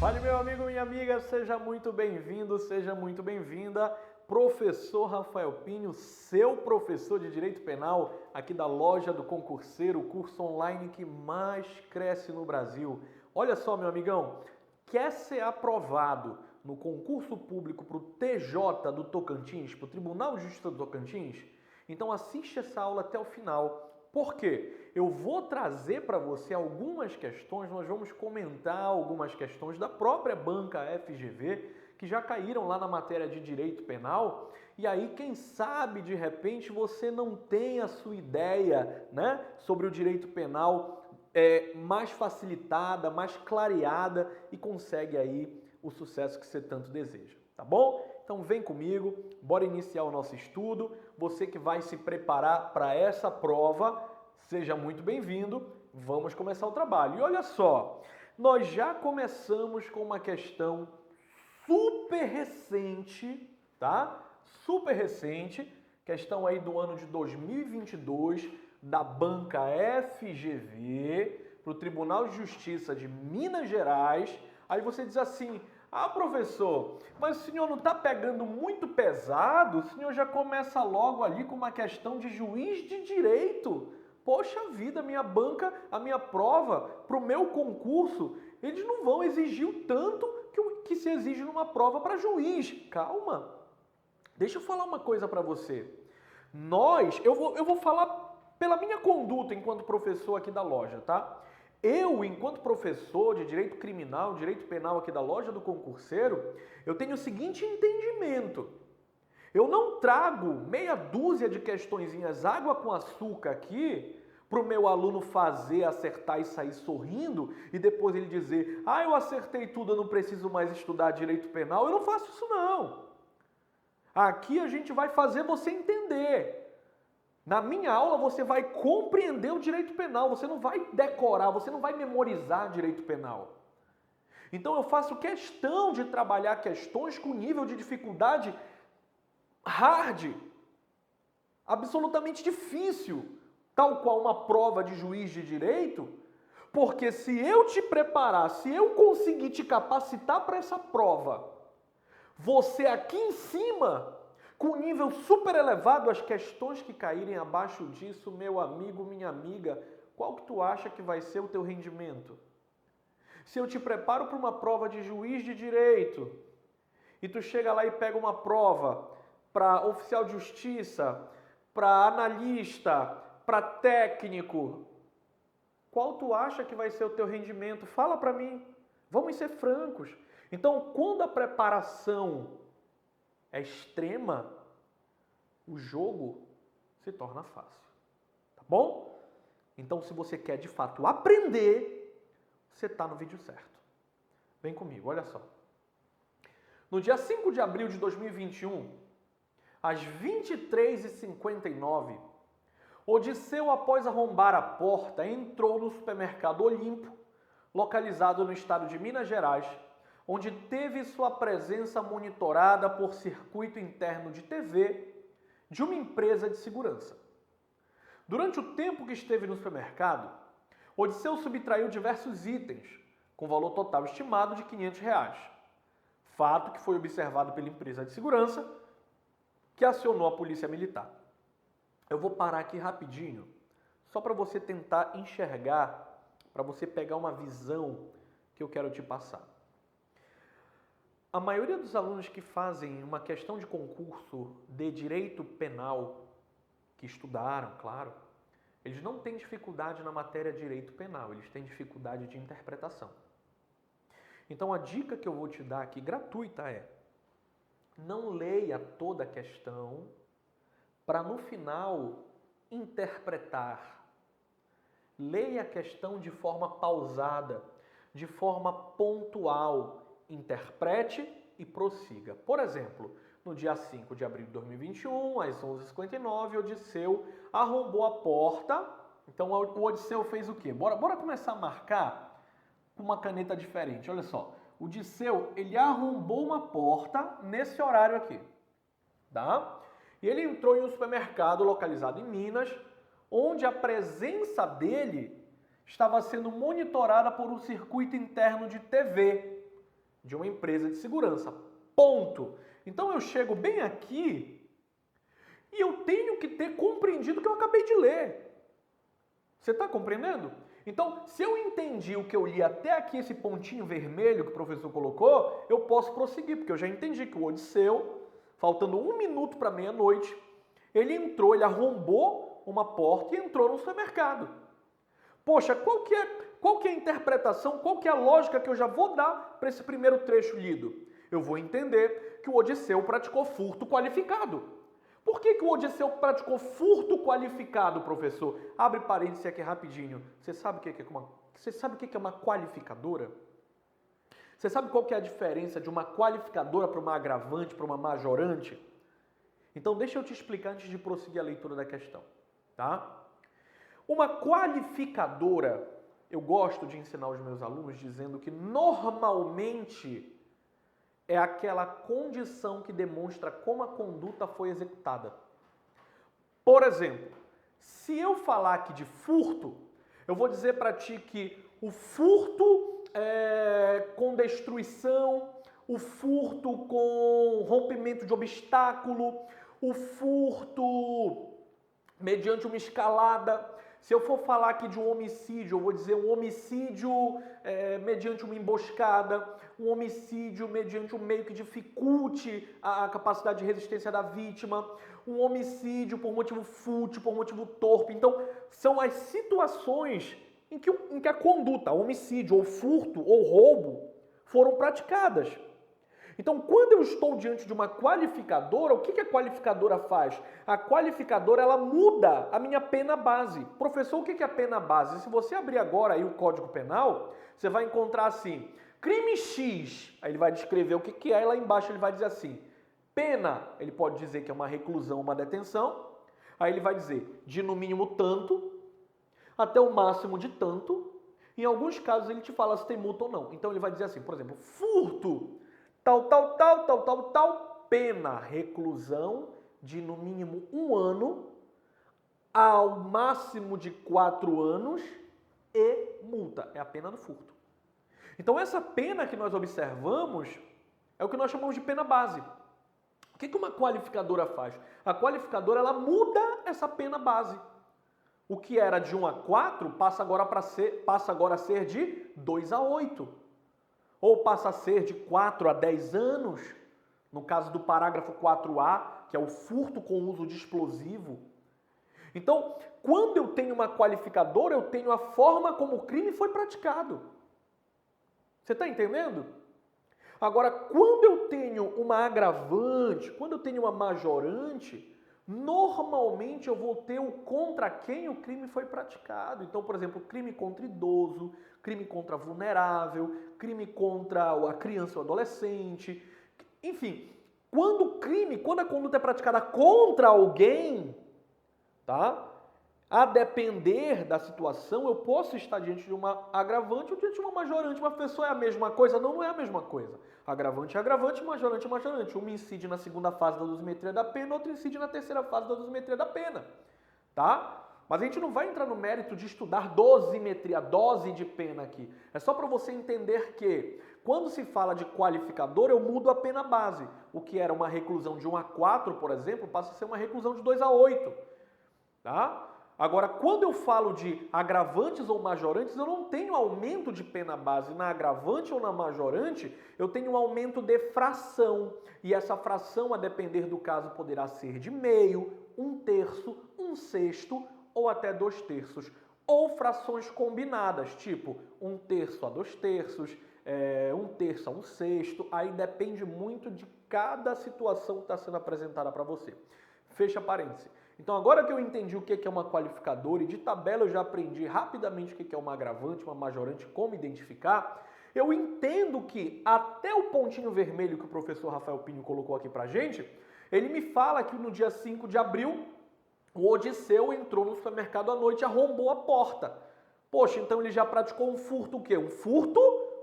Fale, meu amigo, minha amiga, seja muito bem-vindo, seja muito bem-vinda. Professor Rafael Pinho, seu professor de Direito Penal, aqui da Loja do Concurseiro, o curso online que mais cresce no Brasil. Olha só, meu amigão, quer ser aprovado no concurso público para o TJ do Tocantins, para o Tribunal de Justiça do Tocantins? Então assiste essa aula até o final. Por quê? Eu vou trazer para você algumas questões, nós vamos comentar algumas questões da própria banca FGV, que já caíram lá na matéria de direito penal, e aí quem sabe de repente você não tem a sua ideia, né, sobre o direito penal mais facilitada, mais clareada e consegue aí o sucesso que você tanto deseja, tá bom? Então vem comigo, bora iniciar o nosso estudo. Você que vai se preparar para essa prova, seja muito bem-vindo. Vamos começar o trabalho. E olha só, nós já começamos com uma questão super recente, tá? Super recente, questão aí do ano de 2022, da banca FGV, para o Tribunal de Justiça de Minas Gerais. Aí você diz assim: ah, professor, mas o senhor não está pegando muito pesado? O senhor já começa logo ali com uma questão de juiz de direito. Poxa vida, minha banca, a minha prova, para o meu concurso, eles não vão exigir o tanto que se exige numa prova para juiz. Calma, deixa eu falar uma coisa para você. Eu vou falar pela minha conduta enquanto professor aqui da loja, tá? Eu, enquanto professor de direito criminal, direito penal aqui da Loja do Concurseiro, eu tenho o seguinte entendimento. Eu não trago meia dúzia de questõezinhas água com açúcar aqui para o meu aluno fazer, acertar e sair sorrindo e depois ele dizer: ah, eu acertei tudo, eu não preciso mais estudar direito penal. Eu não faço isso não. Aqui a gente vai fazer você entender. Na minha aula você vai compreender o direito penal, você não vai decorar, você não vai memorizar direito penal. Então eu faço questão de trabalhar questões com nível de dificuldade hard, absolutamente difícil, tal qual uma prova de juiz de direito, porque se eu te preparar, se eu conseguir te capacitar para essa prova, você aqui em cima, com nível super elevado, as questões que caírem abaixo disso, meu amigo, minha amiga, qual que tu acha que vai ser o teu rendimento? Se eu te preparo para uma prova de juiz de direito, e tu chega lá e pega uma prova para oficial de justiça, para analista, para técnico, qual tu acha que vai ser o teu rendimento? Fala para mim, vamos ser francos. Então, quando a preparação é extrema, o jogo se torna fácil, tá bom? Então, se você quer de fato aprender, você está no vídeo certo. Vem comigo, olha só. No dia 5 de abril de 2021, às 23h59, Odisseu, após arrombar a porta, entrou no supermercado Olimpo, localizado no estado de Minas Gerais, onde teve sua presença monitorada por circuito interno de TV de uma empresa de segurança. Durante o tempo que esteve no supermercado, Odisseu subtraiu diversos itens, com valor total estimado de R$ 500. Fato que foi observado pela empresa de segurança, que acionou a polícia militar. Eu vou parar aqui rapidinho, só para você tentar enxergar, para você pegar uma visão que eu quero te passar. A maioria dos alunos que fazem uma questão de concurso de direito penal, que estudaram, claro, eles não têm dificuldade na matéria de direito penal, eles têm dificuldade de interpretação. Então a dica que eu vou te dar aqui, gratuita, é: não leia toda a questão para no final interpretar. Leia a questão de forma pausada, de forma pontual. Interprete e prossiga. Por exemplo, no dia 5 de abril de 2021, às 11h59, Odisseu arrombou a porta. Então o Odisseu fez o quê? Bora começar a marcar com uma caneta diferente. Olha só, o Odisseu, ele arrombou uma porta nesse horário aqui, tá? E ele entrou em um supermercado localizado em Minas, onde a presença dele estava sendo monitorada por um circuito interno de TV. de uma empresa de segurança. Ponto. Então eu chego bem aqui e eu tenho que ter compreendido o que eu acabei de ler. Você está compreendendo? Então, se eu entendi o que eu li até aqui, esse pontinho vermelho que o professor colocou, eu posso prosseguir, porque eu já entendi que o Odisseu, faltando 1 minuto para meia-noite, ele entrou, ele arrombou uma porta e entrou no supermercado. Poxa, qual que é a interpretação, qual que é a lógica que eu já vou dar para esse primeiro trecho lido? Eu vou entender que o Odisseu praticou furto qualificado. Por que o Odisseu praticou furto qualificado, professor? Abre parênteses aqui rapidinho. Você sabe o que é uma qualificadora? Você sabe qual que é a diferença de uma qualificadora para uma agravante, para uma majorante? Então deixa eu te explicar antes de prosseguir a leitura da questão, tá? Uma qualificadora, eu gosto de ensinar os meus alunos dizendo que normalmente é aquela condição que demonstra como a conduta foi executada. Por exemplo, se eu falar aqui de furto, eu vou dizer para ti que o furto com destruição, o furto com rompimento de obstáculo, o furto mediante uma escalada. Se eu for falar aqui de um homicídio, eu vou dizer um homicídio mediante uma emboscada, um homicídio mediante um meio que dificulte a capacidade de resistência da vítima, um homicídio por motivo fútil, por motivo torpe. Então, são as situações em que a conduta, homicídio, ou furto, ou roubo, foram praticadas. Então, quando eu estou diante de uma qualificadora, o que a qualificadora faz? A qualificadora, ela muda a minha pena base. Professor, o que é a pena base? Se você abrir agora aí o Código Penal, você vai encontrar assim, crime X, aí ele vai descrever o que é, e lá embaixo ele vai dizer assim, pena, ele pode dizer que é uma reclusão, uma detenção, aí ele vai dizer de no mínimo tanto, até o máximo de tanto, em alguns casos ele te fala se tem multa ou não. Então ele vai dizer assim, por exemplo, furto, tal, pena, reclusão de no mínimo 1 ano, ao máximo de 4 anos e multa. É a pena do furto. Então essa pena que nós observamos é o que nós chamamos de pena base. O que uma qualificadora faz? A qualificadora, ela muda essa pena base. O que era de 1 a 4 passa agora a ser de 2 a 8. Ou passa a ser de 4 a 10 anos, no caso do parágrafo 4A, que é o furto com uso de explosivo. Então, quando eu tenho uma qualificadora, eu tenho a forma como o crime foi praticado. Você está entendendo? Agora, quando eu tenho uma agravante, quando eu tenho uma majorante, normalmente eu vou ter o contra quem o crime foi praticado. Então, por exemplo, crime contra idoso, crime contra vulnerável, crime contra a criança ou adolescente. Enfim, quando a conduta é praticada contra alguém, tá? A depender da situação, eu posso estar diante de uma agravante ou diante de uma majorante. Uma pessoa é a mesma coisa? Não, não é a mesma coisa. Agravante é agravante, majorante é majorante. Uma incide na segunda fase da dosimetria da pena, outra incide na terceira fase da dosimetria da pena. Tá? Mas a gente não vai entrar no mérito de estudar dosimetria, dose de pena aqui. É só para você entender que, quando se fala de qualificador, eu mudo a pena base. O que era uma reclusão de 1 a 4, por exemplo, passa a ser uma reclusão de 2 a 8. Tá? Agora, quando eu falo de agravantes ou majorantes, eu não tenho aumento de pena base. Na agravante ou na majorante, eu tenho um aumento de fração. E essa fração, a depender do caso, poderá ser de meio, 1/3, 1/6 ou até 2/3. Ou frações combinadas, tipo 1/3 a 2/3, 1/3 a 1/6. Aí depende muito de cada situação que está sendo apresentada para você. Fecha parênteses. Então, agora que eu entendi o que é uma qualificadora e de tabela eu já aprendi rapidamente o que é uma agravante, uma majorante, como identificar, eu entendo que até o pontinho vermelho que o professor Rafael Pinho colocou aqui pra gente, ele me fala que no dia 5 de abril, o Odisseu entrou no supermercado à noite e arrombou a porta. Poxa, então ele já praticou um furto o quê? Um furto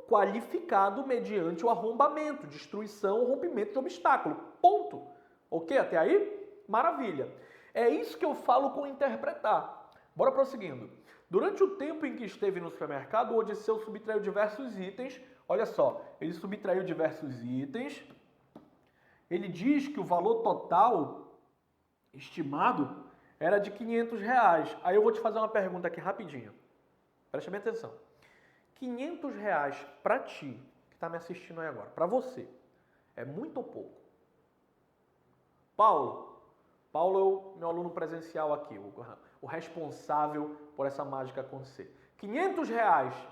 qualificado mediante o arrombamento, destruição, rompimento de obstáculo. Ponto. Ok? Até aí? Maravilha. É isso que eu falo com interpretar. Bora prosseguindo. Durante o tempo em que esteve no supermercado, o Odisseu subtraiu diversos itens. Olha só, ele subtraiu diversos itens. Ele diz que o valor total estimado era de R$ 500. Aí eu vou te fazer uma pergunta aqui rapidinho. Preste bem atenção. R$ 500 para ti, que está me assistindo aí agora, para você, é muito ou pouco? Paulo é o meu aluno presencial aqui, o responsável por essa mágica acontecer. R$ 500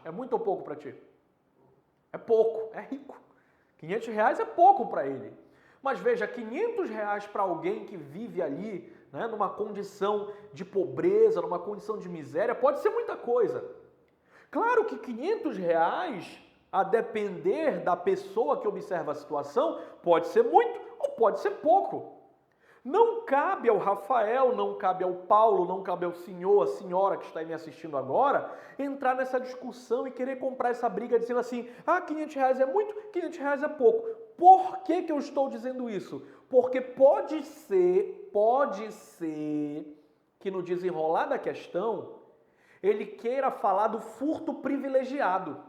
é muito ou pouco para ti? É pouco, é rico. R$ 500 é pouco para ele. Mas veja, R$ 500 para alguém que vive ali, né, numa condição de pobreza, numa condição de miséria, pode ser muita coisa. Claro que R$ 500, a depender da pessoa que observa a situação, pode ser muito ou pode ser pouco. Não cabe ao Rafael, não cabe ao Paulo, não cabe ao senhor, a senhora que está aí me assistindo agora, entrar nessa discussão e querer comprar essa briga dizendo assim, R$ 500 é muito, R$ 500 é pouco. Por que eu estou dizendo isso? Porque pode ser que no desenrolar da questão, ele queira falar do furto privilegiado.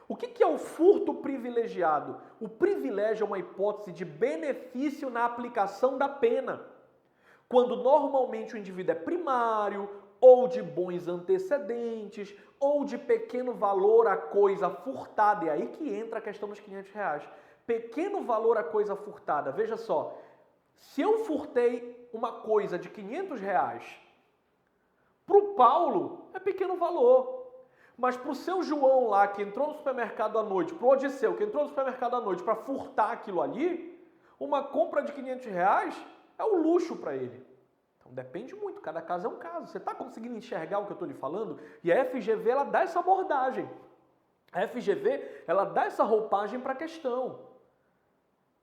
O que é o furto privilegiado? O privilégio é uma hipótese de benefício na aplicação da pena. Quando normalmente o indivíduo é primário, ou de bons antecedentes, ou de pequeno valor a coisa furtada. É aí que entra a questão dos R$ 500. Pequeno valor a coisa furtada. Veja só, se eu furtei uma coisa de R$ 500, para o Paulo é pequeno valor. Mas para o seu João lá, que entrou no supermercado à noite, para o Odisseu, que entrou no supermercado à noite para furtar aquilo ali, uma compra de R$ 500 é um luxo para ele. Então depende muito, cada caso é um caso. Você está conseguindo enxergar o que eu estou lhe falando? E a FGV, ela dá essa abordagem. A FGV, ela dá essa roupagem para a questão.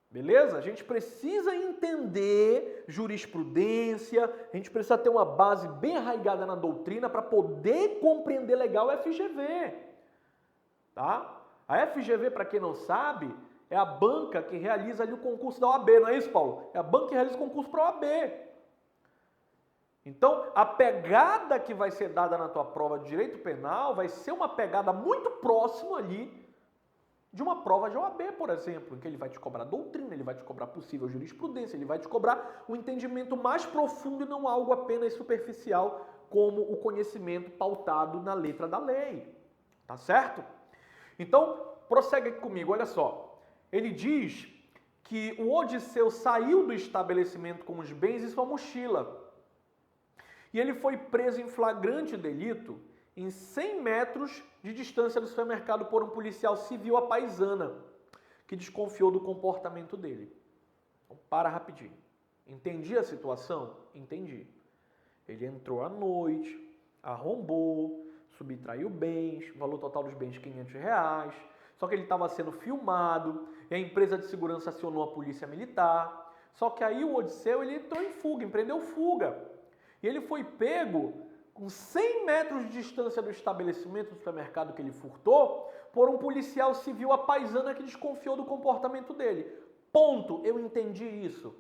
Beleza? A gente precisa entender jurisprudência, a gente precisa ter uma base bem arraigada na doutrina para poder compreender legal a FGV. Tá? A FGV, para quem não sabe, é a banca que realiza ali o concurso da OAB, não é isso, Paulo? É a banca que realiza o concurso para a OAB. Então, a pegada que vai ser dada na tua prova de direito penal vai ser uma pegada muito próxima ali de uma prova de OAB, por exemplo, em que ele vai te cobrar doutrina, ele vai te cobrar possível jurisprudência, ele vai te cobrar um entendimento mais profundo e não algo apenas superficial, como o conhecimento pautado na letra da lei. Tá certo? Então, prossegue aqui comigo, olha só. Ele diz que o Odisseu saiu do estabelecimento com os bens e sua mochila. E ele foi preso em flagrante delito em 100 metros de distância do supermercado por um policial civil à paisana, que desconfiou do comportamento dele. Então, para rapidinho. Entendi a situação? Entendi. Ele entrou à noite, arrombou, subtraiu bens, o valor total dos bens R$ 500, só que ele estava sendo filmado, e a empresa de segurança acionou a polícia militar, só que aí o Odisseu ele entrou em fuga, empreendeu fuga, e ele foi pego com 100 metros de distância do estabelecimento do supermercado que ele furtou, por um policial civil à paisana que desconfiou do comportamento dele. Ponto, eu entendi isso.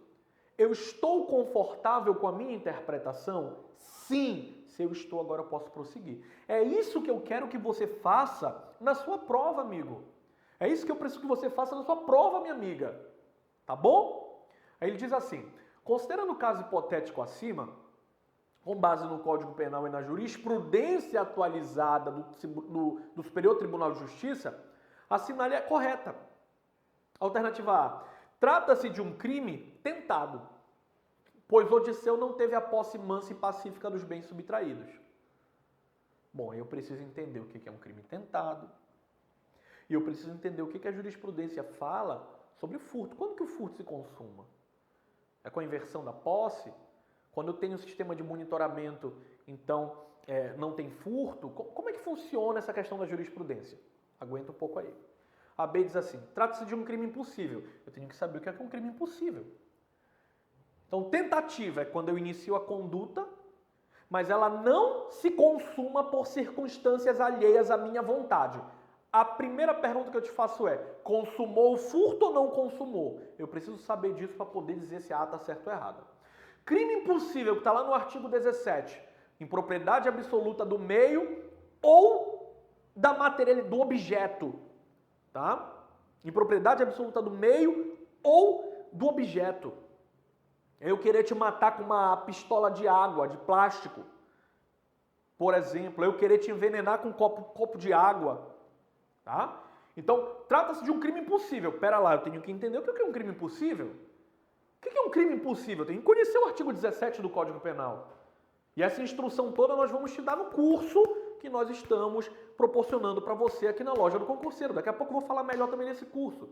Eu estou confortável com a minha interpretação? Sim. Se eu estou, agora eu posso prosseguir. É isso que eu quero que você faça na sua prova, amigo. É isso que eu preciso que você faça na sua prova, minha amiga. Tá bom? Aí ele diz assim, considerando o caso hipotético acima, com base no Código Penal e na jurisprudência atualizada do Superior Tribunal de Justiça, assinale a correta. Alternativa A. Trata-se de um crime tentado, pois Odisseu não teve a posse mansa e pacífica dos bens subtraídos. Bom, eu preciso entender o que é um crime tentado. E eu preciso entender o que a jurisprudência fala sobre furto. Quando que o furto se consuma? É com a inversão da posse? Quando eu tenho um sistema de monitoramento, então não tem furto? Como é que funciona essa questão da jurisprudência? Aguenta um pouco aí. A B diz assim, trata-se de um crime impossível. Eu tenho que saber o que é um crime impossível. Então, tentativa é quando eu inicio a conduta, mas ela não se consuma por circunstâncias alheias à minha vontade. A primeira pergunta que eu te faço é, consumou o furto ou não consumou? Eu preciso saber disso para poder dizer se a A está certa ou errada. Crime impossível, que está lá no artigo 17. Impropriedade absoluta do meio ou da materialidade, do objeto, tá? Impropriedade absoluta do meio ou do objeto. Eu querer te matar com uma pistola de água, de plástico, por exemplo, eu querer te envenenar com um copo de água, tá? Então, trata-se de um crime impossível. Pera lá, eu tenho que entender o que é um crime impossível. O que é um crime impossível? Eu tenho que conhecer o artigo 17 do Código Penal. E essa instrução toda nós vamos te dar no curso que nós estamos proporcionando para você aqui na loja do concurseiro. Daqui a pouco eu vou falar melhor também nesse curso.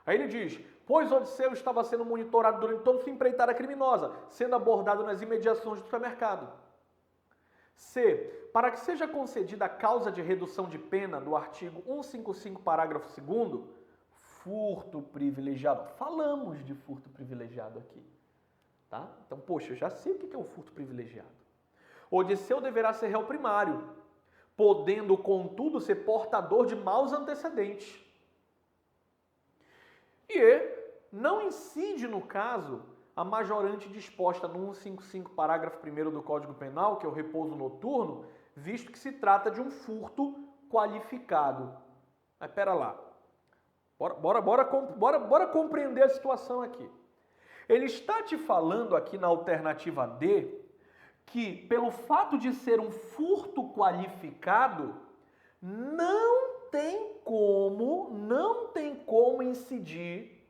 Aí ele diz, pois Odisseu estava sendo monitorado durante toda sua empreitada criminosa, sendo abordado nas imediações do supermercado. C. Para que seja concedida a causa de redução de pena do artigo 155, parágrafo 2º, furto privilegiado. Falamos de furto privilegiado aqui. Tá? Então, poxa, eu já sei o que é o furto privilegiado. Odisseu deverá ser réu primário, podendo, contudo, ser portador de maus antecedentes. E não incide, no caso, a majorante disposta no 155, parágrafo 1º do Código Penal, que é o repouso noturno, visto que se trata de um furto qualificado. Mas pera lá. Bora compreender a situação aqui. Ele está te falando aqui na alternativa D que, pelo fato de ser um furto qualificado, não tem como incidir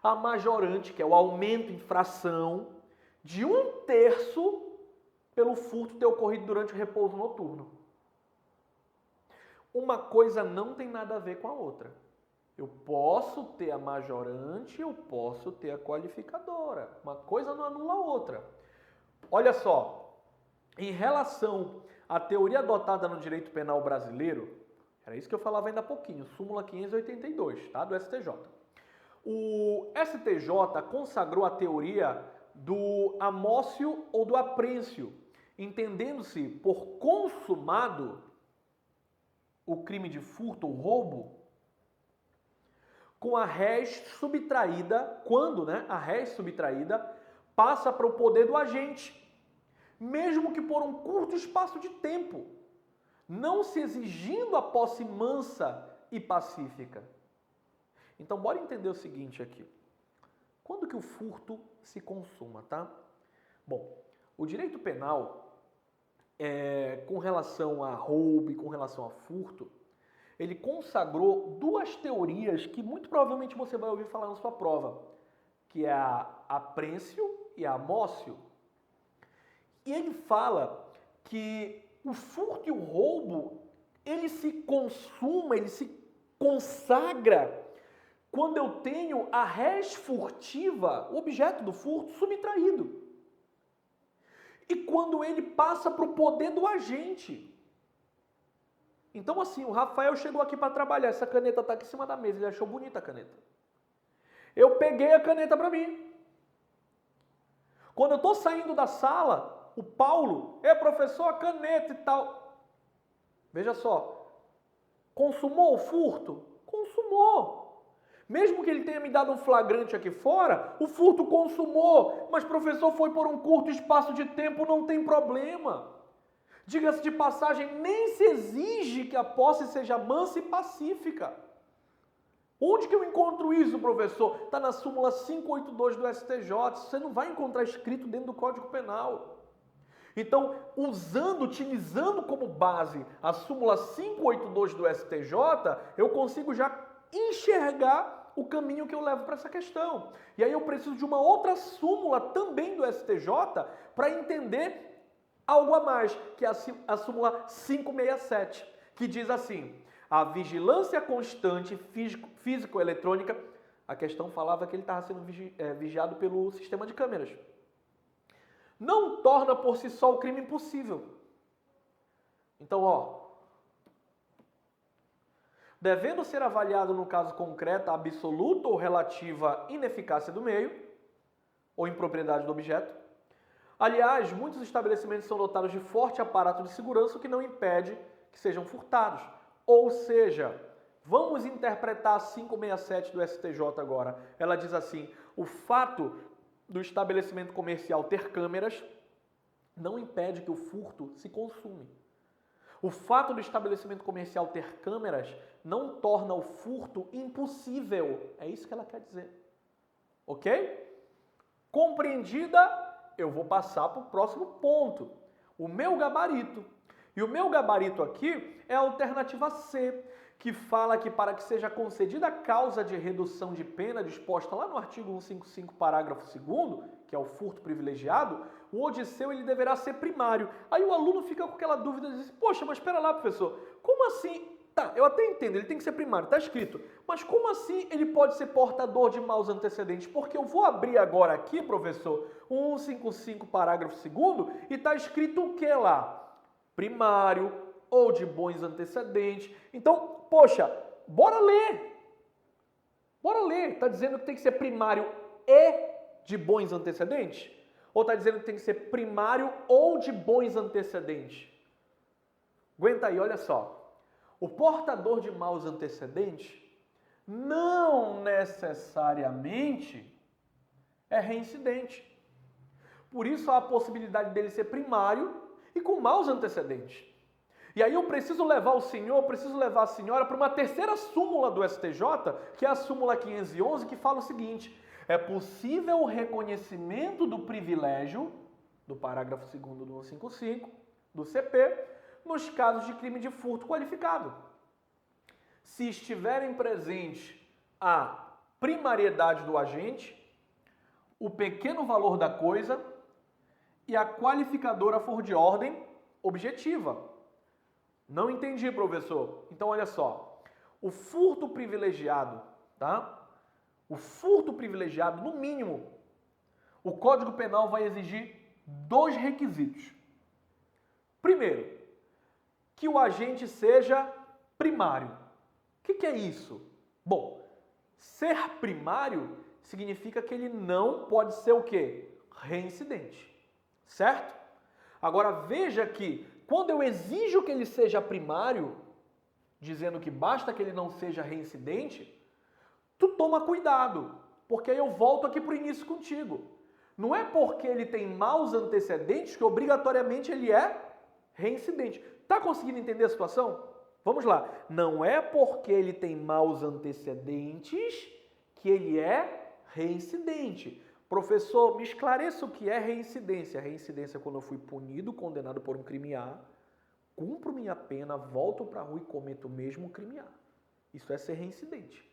a majorante, que é o aumento em fração, de 1/3 pelo furto ter ocorrido durante o repouso noturno. Uma coisa não tem nada a ver com a outra. Eu posso ter a majorante, eu posso ter a qualificadora. Uma coisa não anula a outra. Olha só, em relação à teoria adotada no direito penal brasileiro, era isso que eu falava ainda há pouquinho, súmula 582, tá? Do STJ. O STJ consagrou a teoria do amócio ou do aprêncio, entendendo-se por consumado o crime de furto ou roubo com a res subtraída, quando a res subtraída passa para o poder do agente, mesmo que por um curto espaço de tempo, não se exigindo a posse mansa e pacífica. Então, bora entender o seguinte aqui. Quando que o furto se consuma, tá? Bom, o direito penal, com relação a roubo e com relação a furto, ele consagrou duas teorias que muito provavelmente você vai ouvir falar na sua prova, que é a aprêncio e a amócio. E ele fala que o furto e o roubo, ele se consuma, ele se consagra quando eu tenho a res furtiva, o objeto do furto, subtraído. E quando ele passa para o poder do agente. Então assim, o Rafael chegou aqui para trabalhar, essa caneta está aqui em cima da mesa, ele achou bonita a caneta. Eu peguei a caneta para mim. Quando eu estou saindo da sala, o Paulo, professor, a caneta e tal. Veja só, consumou o furto? Consumou. Mesmo que ele tenha me dado um flagrante aqui fora, o furto consumou, mas professor, foi por um curto espaço de tempo, não tem problema. Diga-se de passagem, nem se exige que a posse seja mansa e pacífica. Onde que eu encontro isso, professor? Está na súmula 582 do STJ, você não vai encontrar escrito dentro do Código Penal. Então, utilizando como base a súmula 582 do STJ, eu consigo já enxergar o caminho que eu levo para essa questão. E aí eu preciso de uma outra súmula também do STJ para entender algo a mais, que é a súmula 567, que diz assim: a vigilância constante físico-eletrônica, a questão falava que ele estava sendo vigiado pelo sistema de câmeras, não torna por si só o crime impossível. Então, devendo ser avaliado no caso concreto a absoluta ou relativa ineficácia do meio, ou impropriedade do objeto. Aliás, muitos estabelecimentos são dotados de forte aparato de segurança, o que não impede que sejam furtados. Ou seja, vamos interpretar a 567 do STJ agora. Ela diz assim: o fato do estabelecimento comercial ter câmeras não impede que o furto se consume. O fato do estabelecimento comercial ter câmeras não torna o furto impossível. É isso que ela quer dizer. Ok? Compreendida, eu vou passar para o próximo ponto. O meu gabarito. E o meu gabarito aqui é a alternativa C, que fala que para que seja concedida a causa de redução de pena disposta lá no artigo 155, parágrafo 2º, que é o furto privilegiado, o odisseu ele deverá ser primário. Aí o aluno fica com aquela dúvida e diz, poxa, mas espera lá, professor, como assim? Tá, eu até entendo, ele tem que ser primário, tá escrito. Mas como assim ele pode ser portador de maus antecedentes? Porque eu vou abrir agora aqui, professor, o 155, parágrafo 2º, e tá escrito o que lá? Primário ou de bons antecedentes. Então, poxa, bora ler. Bora ler. Tá dizendo que tem que ser primário e de bons antecedentes? Ou tá dizendo que tem que ser primário ou de bons antecedentes? Aguenta aí, olha só. O portador de maus antecedentes não necessariamente é reincidente. Por isso há a possibilidade dele ser primário e com maus antecedentes. E aí eu preciso levar o senhor, eu preciso levar a senhora para uma terceira súmula do STJ, que é a súmula 511, que fala o seguinte: é possível o reconhecimento do privilégio, do parágrafo 2º do 155, do CP, nos casos de crime de furto qualificado. Se estiverem presentes a primariedade do agente, o pequeno valor da coisa e a qualificadora for de ordem objetiva. Não entendi, professor. Então, olha só. O furto privilegiado, tá? O furto privilegiado, no mínimo, o Código Penal vai exigir 2 requisitos. Primeiro, que o agente seja primário. O que é isso? Bom, ser primário significa que ele não pode ser o quê? Reincidente. Certo? Agora veja que quando eu exijo que ele seja primário, dizendo que basta que ele não seja reincidente, tu toma cuidado, porque aí eu volto aqui para o início contigo. Não é porque ele tem maus antecedentes que obrigatoriamente ele é reincidente. Tá conseguindo entender a situação? Vamos lá. Não é porque ele tem maus antecedentes que ele é reincidente. Professor, me esclareça o que é reincidência. Reincidência é quando eu fui punido, condenado por um crime A, cumpro minha pena, volto para a rua e cometo o mesmo crime A. Isso é ser reincidente.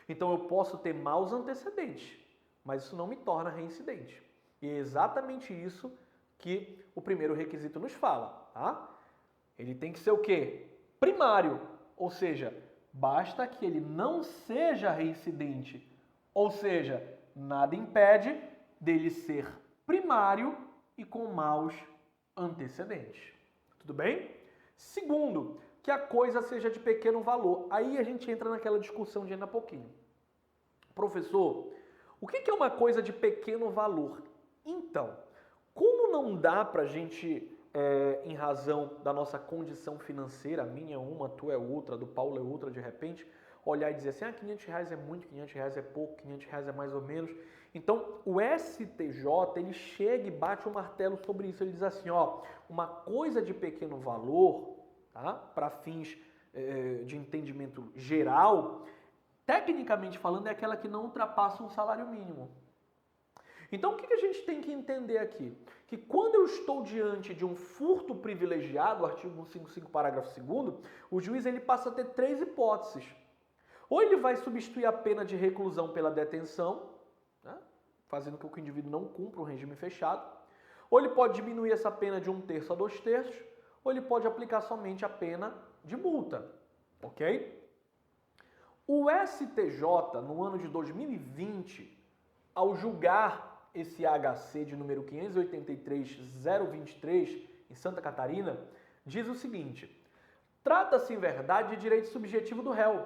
Então eu posso ter maus antecedentes, mas isso não me torna reincidente. E é exatamente isso que o primeiro requisito nos fala, tá? Ele tem que ser o quê? Primário, ou seja, basta que ele não seja reincidente, ou seja, nada impede dele ser primário e com maus antecedentes. Tudo bem? Segundo, que a coisa seja de pequeno valor. Aí a gente entra naquela discussão de ainda há pouquinho. Professor, o que é uma coisa de pequeno valor? Então, como não dá para a gente, em razão da nossa condição financeira, a minha é uma, a tua é outra, a do Paulo é outra, de repente, olhar e dizer assim, R$500 é muito, R$500 é pouco, R$500 é mais ou menos. Então, o STJ, ele chega e bate o martelo sobre isso. Ele diz assim, ó, uma coisa de pequeno valor, tá? Para fins de entendimento geral, tecnicamente falando, é aquela que não ultrapassa um salário mínimo. Então, o que a gente tem que entender aqui? Que quando eu estou diante de um furto privilegiado, artigo 155, parágrafo 2º, o juiz ele passa a ter 3 hipóteses. Ou ele vai substituir a pena de reclusão pela detenção, né, fazendo com que o indivíduo não cumpra o regime fechado. Ou ele pode diminuir essa pena de 1/3 a 2/3, ou ele pode aplicar somente a pena de multa, ok? O STJ, no ano de 2020, ao julgar esse HC de número 583.023, em Santa Catarina, diz o seguinte: trata-se, em verdade, de direito subjetivo do réu,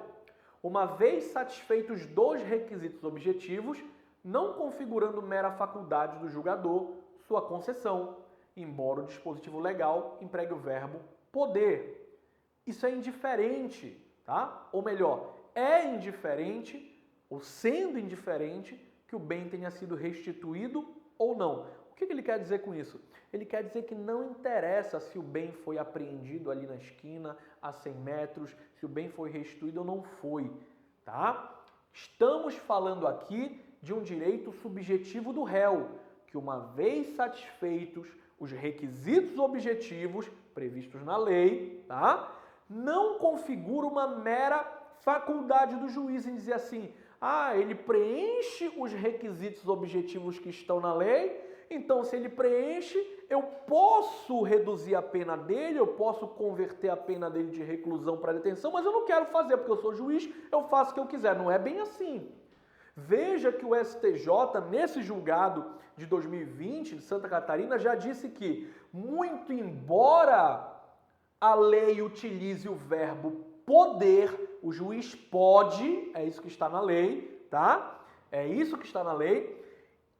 uma vez satisfeitos 2 requisitos objetivos, não configurando mera faculdade do julgador sua concessão, embora o dispositivo legal empregue o verbo poder. Isso é indiferente, tá? Ou melhor, é indiferente, ou sendo indiferente, que o bem tenha sido restituído ou não. O que ele quer dizer com isso? Ele quer dizer que não interessa se o bem foi apreendido ali na esquina, a 100 metros, se o bem foi restituído ou não foi, tá? Estamos falando aqui de um direito subjetivo do réu, que uma vez satisfeitos os requisitos objetivos previstos na lei, tá? Não configura uma mera faculdade do juiz em dizer assim, ele preenche os requisitos objetivos que estão na lei, então se ele preenche, eu posso reduzir a pena dele, eu posso converter a pena dele de reclusão para detenção, mas eu não quero fazer, porque eu sou juiz, eu faço o que eu quiser. Não é bem assim. Veja que o STJ, nesse julgado de 2020 de Santa Catarina, já disse que, muito embora a lei utilize o verbo poder, o juiz pode, é isso que está na lei, tá? É isso que está na lei,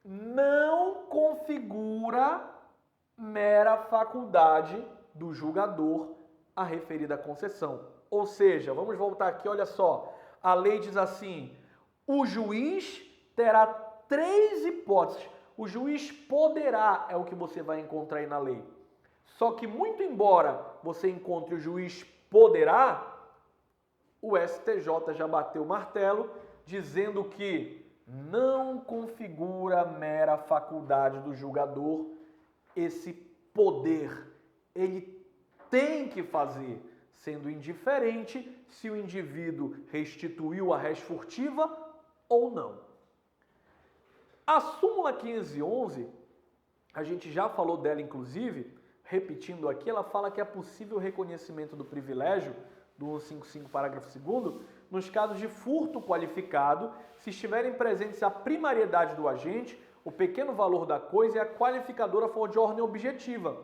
não configura mera faculdade do julgador a referida concessão. Ou seja, vamos voltar aqui, olha só, a lei diz assim, o juiz terá 3 hipóteses. O juiz poderá, é o que você vai encontrar aí na lei. Só que, muito embora você encontre o juiz poderá, o STJ já bateu o martelo, dizendo que não configura mera faculdade do julgador esse poder. Ele tem que fazer, sendo indiferente se o indivíduo restituiu a res furtiva ou não. A súmula 511, a gente já falou dela inclusive, repetindo aqui, ela fala que é possível o reconhecimento do privilégio, do 155, parágrafo 2º, nos casos de furto qualificado, se estiverem presentes a primariedade do agente, o pequeno valor da coisa e a qualificadora for de ordem objetiva.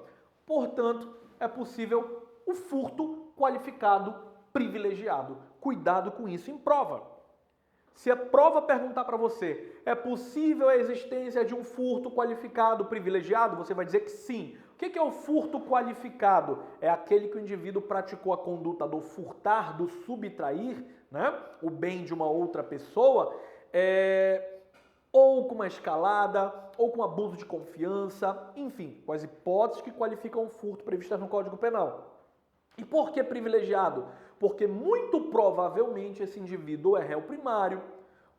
Portanto, é possível o furto qualificado privilegiado. Cuidado com isso em prova. Se a prova perguntar para você, é possível a existência de um furto qualificado privilegiado? Você vai dizer que sim. O que é o furto qualificado? É aquele que o indivíduo praticou a conduta do furtar, do subtrair, né, o bem de uma outra pessoa, ou com uma escalada, ou com abuso de confiança, enfim, com as hipóteses que qualificam o furto previstas no Código Penal. E por que privilegiado? Porque muito provavelmente esse indivíduo é réu primário,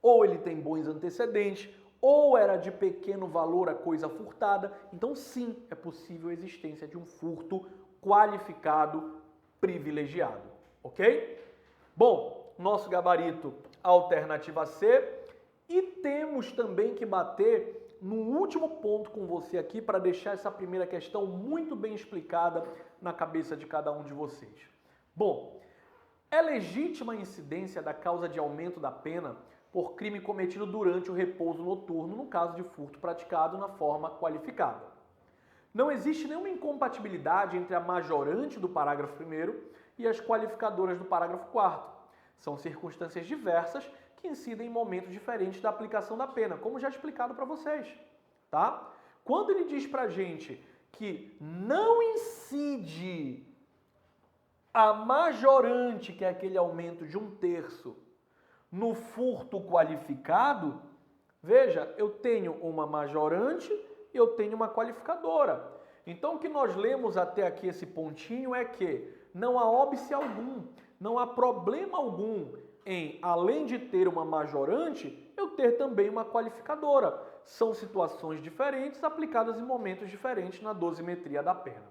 ou ele tem bons antecedentes, ou era de pequeno valor a coisa furtada. Então sim, é possível a existência de um furto qualificado privilegiado, ok? Bom, nosso gabarito, alternativa C, e temos também que bater no último ponto com você aqui para deixar essa primeira questão muito bem explicada na cabeça de cada um de vocês. Bom, é legítima a incidência da causa de aumento da pena por crime cometido durante o repouso noturno, no caso de furto praticado na forma qualificada. Não existe nenhuma incompatibilidade entre a majorante do parágrafo 1º e as qualificadoras do parágrafo 4º. São circunstâncias diversas que incidem em momentos diferentes da aplicação da pena, como já explicado para vocês, tá? Quando ele diz pra gente que não incide a majorante, que é aquele aumento de 1/3, no furto qualificado, veja, eu tenho uma majorante e eu tenho uma qualificadora. Então o que nós lemos até aqui esse pontinho é que não há óbice algum, não há problema algum em, além de ter uma majorante, eu ter também uma qualificadora. São situações diferentes aplicadas em momentos diferentes na dosimetria da pena.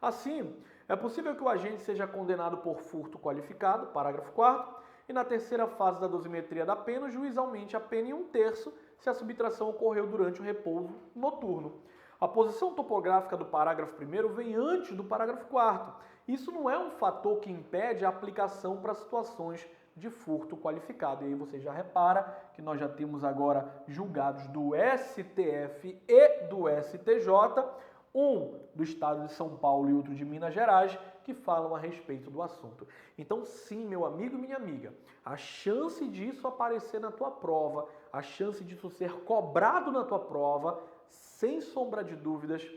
Assim, é possível que o agente seja condenado por furto qualificado, parágrafo 4º, e na terceira fase da dosimetria da pena, o juiz aumente a pena em 1/3 se a subtração ocorreu durante o repouso noturno. A posição topográfica do parágrafo 1º vem antes do parágrafo 4º. Isso não é um fator que impede a aplicação para situações de furto qualificado. E aí você já repara que nós já temos agora julgados do STF e do STJ, um do estado de São Paulo e outro de Minas Gerais, que falam a respeito do assunto. Então sim, meu amigo e minha amiga, a chance disso aparecer na tua prova, a chance disso ser cobrado na tua prova, sem sombra de dúvidas,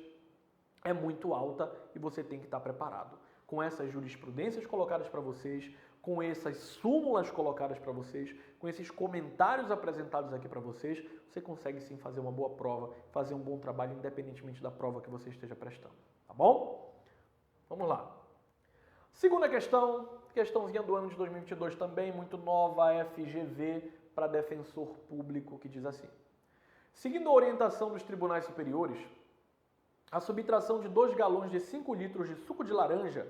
é muito alta e você tem que estar preparado. Com essas jurisprudências colocadas para vocês, com essas súmulas colocadas para vocês, com esses comentários apresentados aqui para vocês, você consegue sim fazer uma boa prova, fazer um bom trabalho, independentemente da prova que você esteja prestando, tá bom? Vamos lá. Segunda questão, questãozinha do ano de 2022 também, muito nova, FGV para defensor público, que diz assim: seguindo a orientação dos tribunais superiores, a subtração de 2 galões de 5 litros de suco de laranja,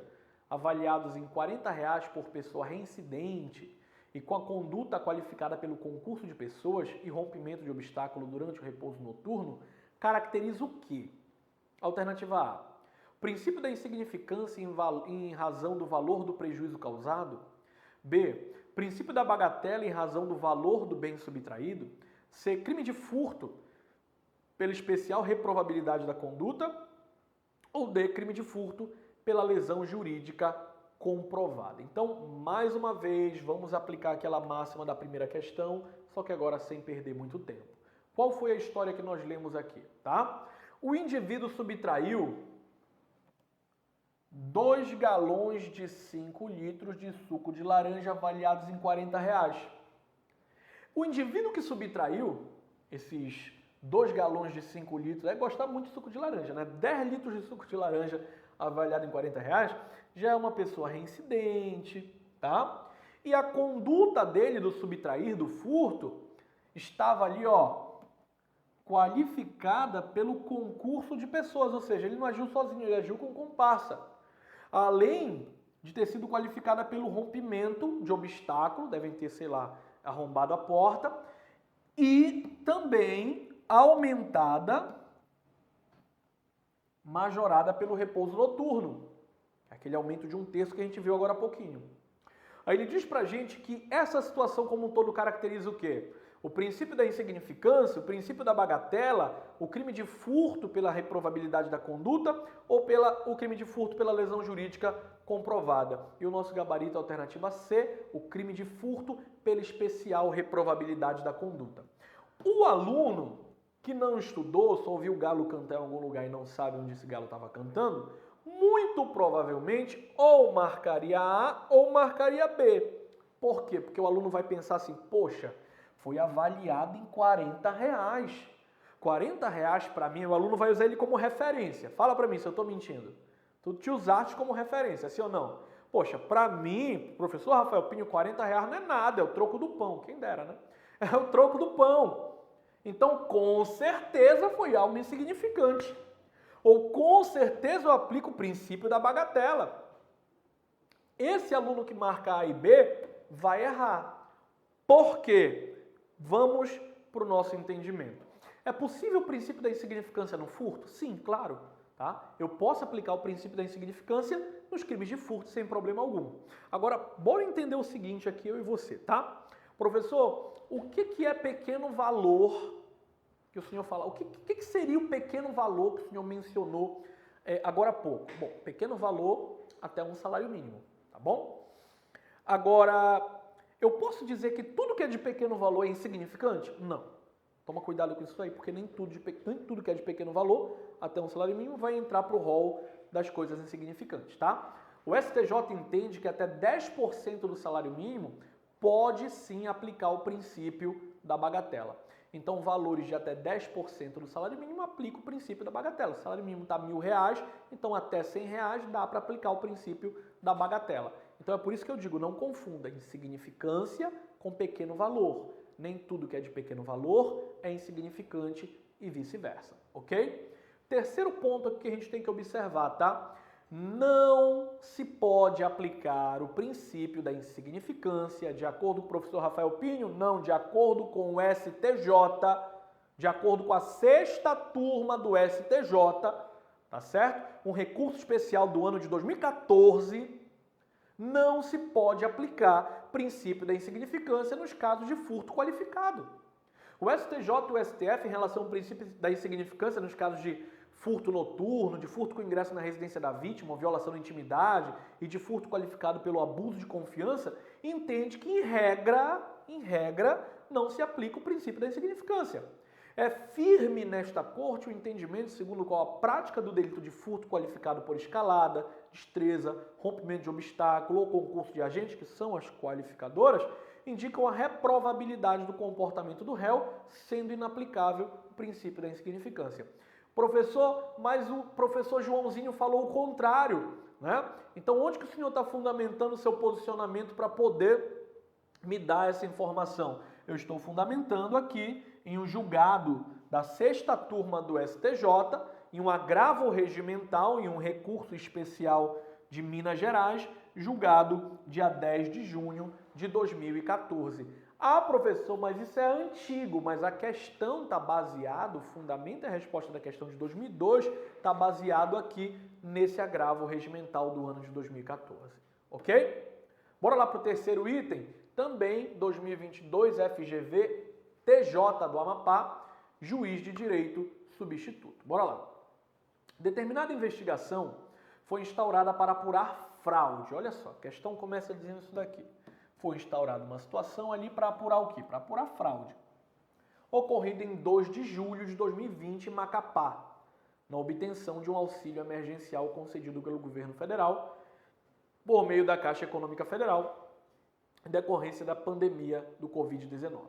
avaliados em R$ 40 por pessoa reincidente e com a conduta qualificada pelo concurso de pessoas e rompimento de obstáculo durante o repouso noturno, caracteriza o quê? Alternativa A: princípio da insignificância em razão do valor do prejuízo causado. B: princípio da bagatela em razão do valor do bem subtraído. C: crime de furto pela especial reprovabilidade da conduta. Ou D: crime de furto pela lesão jurídica comprovada. Então, mais uma vez, vamos aplicar aquela máxima da primeira questão, só que agora sem perder muito tempo. Qual foi a história que nós lemos aqui, tá? O indivíduo subtraiu 2 galões de 5 litros de suco de laranja avaliados em R$ 40. O indivíduo que subtraiu esses 2 galões de 5 litros, é gostar muito de suco de laranja, né? 10 litros de suco de laranja avaliado em R$ 40, já é uma pessoa reincidente, tá? E a conduta dele do subtrair, do furto, estava ali, ó, qualificada pelo concurso de pessoas, ou seja, ele não agiu sozinho, ele agiu com comparsa. Além de ter sido qualificada pelo rompimento de obstáculo, devem ter, sei lá, arrombado a porta, e também aumentada, majorada pelo repouso noturno, aquele aumento de 1/3 que a gente viu agora há pouquinho. Aí ele diz pra gente que essa situação como um todo caracteriza o quê? O princípio da insignificância, o princípio da bagatela, o crime de furto pela reprovabilidade da conduta ou o crime de furto pela lesão jurídica comprovada. E o nosso gabarito, alternativa C, o crime de furto pela especial reprovabilidade da conduta. O aluno que não estudou, só ouviu o galo cantar em algum lugar e não sabe onde esse galo estava cantando, muito provavelmente ou marcaria A ou marcaria B. Por quê? Porque o aluno vai pensar assim, poxa, foi avaliado em R$ 40. R$ 40 para mim, o aluno vai usar ele como referência. Fala para mim se eu estou mentindo. Tu te usaste como referência, sim ou não? Poxa, para mim, professor Rafael Pinho, R$ 40 não é nada, é o troco do pão. Quem dera, né? É o troco do pão. Então, com certeza foi algo insignificante. Ou com certeza eu aplico o princípio da bagatela. Esse aluno que marca A e B vai errar. Por quê? Vamos para o nosso entendimento. É possível o princípio da insignificância no furto? Sim, claro. Tá? Eu posso aplicar o princípio da insignificância nos crimes de furto sem problema algum. Agora, bora entender o seguinte aqui, eu e você, tá? Professor, o que é pequeno valor que o senhor fala? O que seria o pequeno valor que o senhor mencionou agora há pouco? Bom, pequeno valor até um salário mínimo, tá bom? Agora, eu posso dizer que tudo que é de pequeno valor é insignificante? Não. Toma cuidado com isso aí, porque nem tudo que é de pequeno valor, até um salário mínimo, vai entrar para o rol das coisas insignificantes, tá? O STJ entende que até 10% do salário mínimo pode sim aplicar o princípio da bagatela. Então, valores de até 10% do salário mínimo aplica o princípio da bagatela. O salário mínimo está R$ 1.000, então até R$ 100 dá para aplicar o princípio da bagatela. Então, é por isso que eu digo, não confunda insignificância com pequeno valor. Nem tudo que é de pequeno valor é insignificante e vice-versa, ok? Terceiro ponto aqui que a gente tem que observar, tá? Não se pode aplicar o princípio da insignificância, de acordo com o professor Rafael Pinho, não, de acordo com o STJ, de acordo com a 6ª turma do STJ, tá certo? Um recurso especial do ano de 2014, não se pode aplicar princípio da insignificância nos casos de furto qualificado. O STJ e o STF, em relação ao princípio da insignificância nos casos de furto noturno, de furto com ingresso na residência da vítima, violação da intimidade e de furto qualificado pelo abuso de confiança, entende que, em regra, não se aplica o princípio da insignificância. É firme nesta corte o entendimento segundo o qual a prática do delito de furto qualificado por escalada, destreza, rompimento de obstáculo ou concurso de agentes, que são as qualificadoras, indicam a reprovabilidade do comportamento do réu, sendo inaplicável o princípio da insignificância. Professor, mas o professor Joãozinho falou o contrário, né? Então, onde que o senhor está fundamentando o seu posicionamento para poder me dar essa informação? Eu estou fundamentando aqui em um julgado da 6ª turma do STJ, em um agravo regimental, em um recurso especial de Minas Gerais, julgado dia 10 de junho de 2014. Ah, professor, mas isso é antigo, mas a questão está baseado, o fundamento e a resposta da questão de 2002 está baseado aqui nesse agravo regimental do ano de 2014, ok? Bora lá para o terceiro item, também 2022 FGV TJ do Amapá, juiz de direito substituto. Bora lá. Determinada investigação foi instaurada para apurar fraude. Olha só, a questão começa dizendo isso daqui. Foi instaurada uma situação ali para apurar o quê? Para apurar fraude. Ocorrida em 2 de julho de 2020 em Macapá, na obtenção de um auxílio emergencial concedido pelo governo federal por meio da Caixa Econômica Federal, em decorrência da pandemia do Covid-19.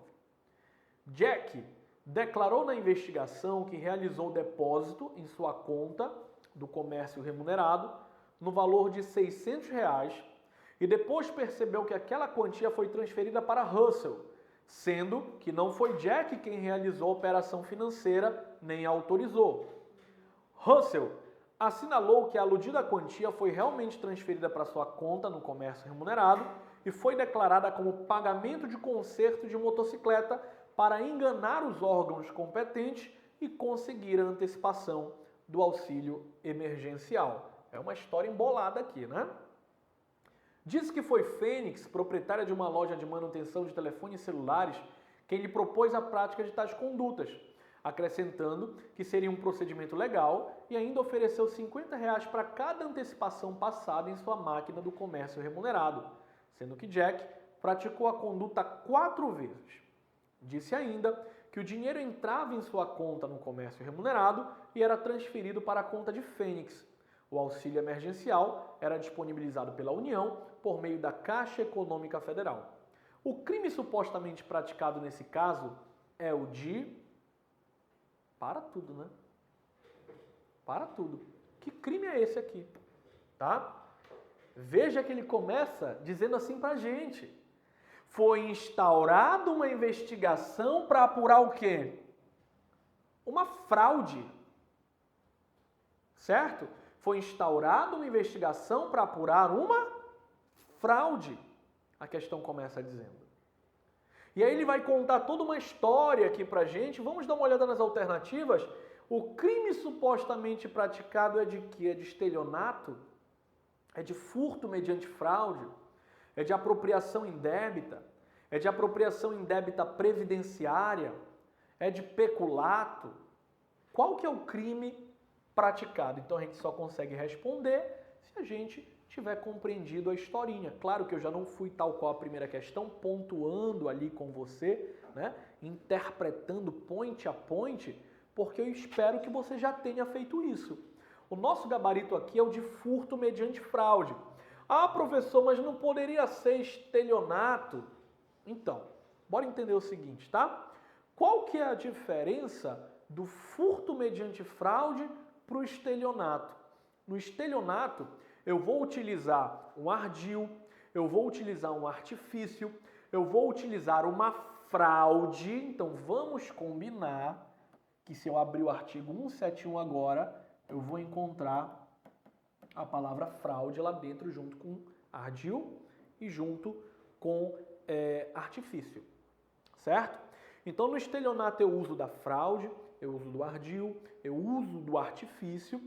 Jack declarou na investigação que realizou depósito em sua conta do comércio remunerado no valor de R$ 600 e depois percebeu que aquela quantia foi transferida para Russell, sendo que não foi Jack quem realizou a operação financeira nem a autorizou. Russell assinalou que a aludida quantia foi realmente transferida para sua conta no comércio remunerado e foi declarada como pagamento de conserto de motocicleta para enganar os órgãos competentes e conseguir a antecipação do auxílio emergencial. É uma história embolada aqui, né? Diz que foi Fênix, proprietária de uma loja de manutenção de telefones celulares, quem lhe propôs a prática de tais condutas, acrescentando que seria um procedimento legal e ainda ofereceu R$ 50 para cada antecipação passada em sua máquina do comércio remunerado, sendo que Jack praticou a conduta 4 vezes. Disse ainda que o dinheiro entrava em sua conta no comércio remunerado e era transferido para a conta de Fênix. O auxílio emergencial era disponibilizado pela União por meio da Caixa Econômica Federal. O crime supostamente praticado nesse caso é o de... Para tudo, né? Para tudo. Que crime é esse aqui? Tá? Veja que ele começa dizendo assim pra gente. Foi instaurada uma investigação para apurar o quê? Uma fraude. Certo? Foi instaurada uma investigação para apurar uma fraude. A questão começa dizendo. E aí ele vai contar toda uma história aqui pra gente. Vamos dar uma olhada nas alternativas. O crime supostamente praticado é de quê? É de estelionato? É de furto mediante fraude? É de apropriação indébita? É de apropriação indébita previdenciária? É de peculato? Qual que é o crime praticado? Então a gente só consegue responder se a gente tiver compreendido a historinha. Claro que eu já não fui tal qual a primeira questão, pontuando ali com você, né? Interpretando point a point, porque eu espero que você já tenha feito isso. O nosso gabarito aqui é o de furto mediante fraude. Ah, professor, mas não poderia ser estelionato? Então, bora entender o seguinte, tá? Qual que é a diferença do furto mediante fraude para o estelionato? No estelionato, eu vou utilizar um ardil, eu vou utilizar um artifício, eu vou utilizar uma fraude. Então, vamos combinar que se eu abrir o artigo 171 agora, eu vou encontrar a palavra fraude lá dentro junto com ardil e junto com artifício, certo? Então, no estelionato eu uso da fraude, eu uso do ardil, eu uso do artifício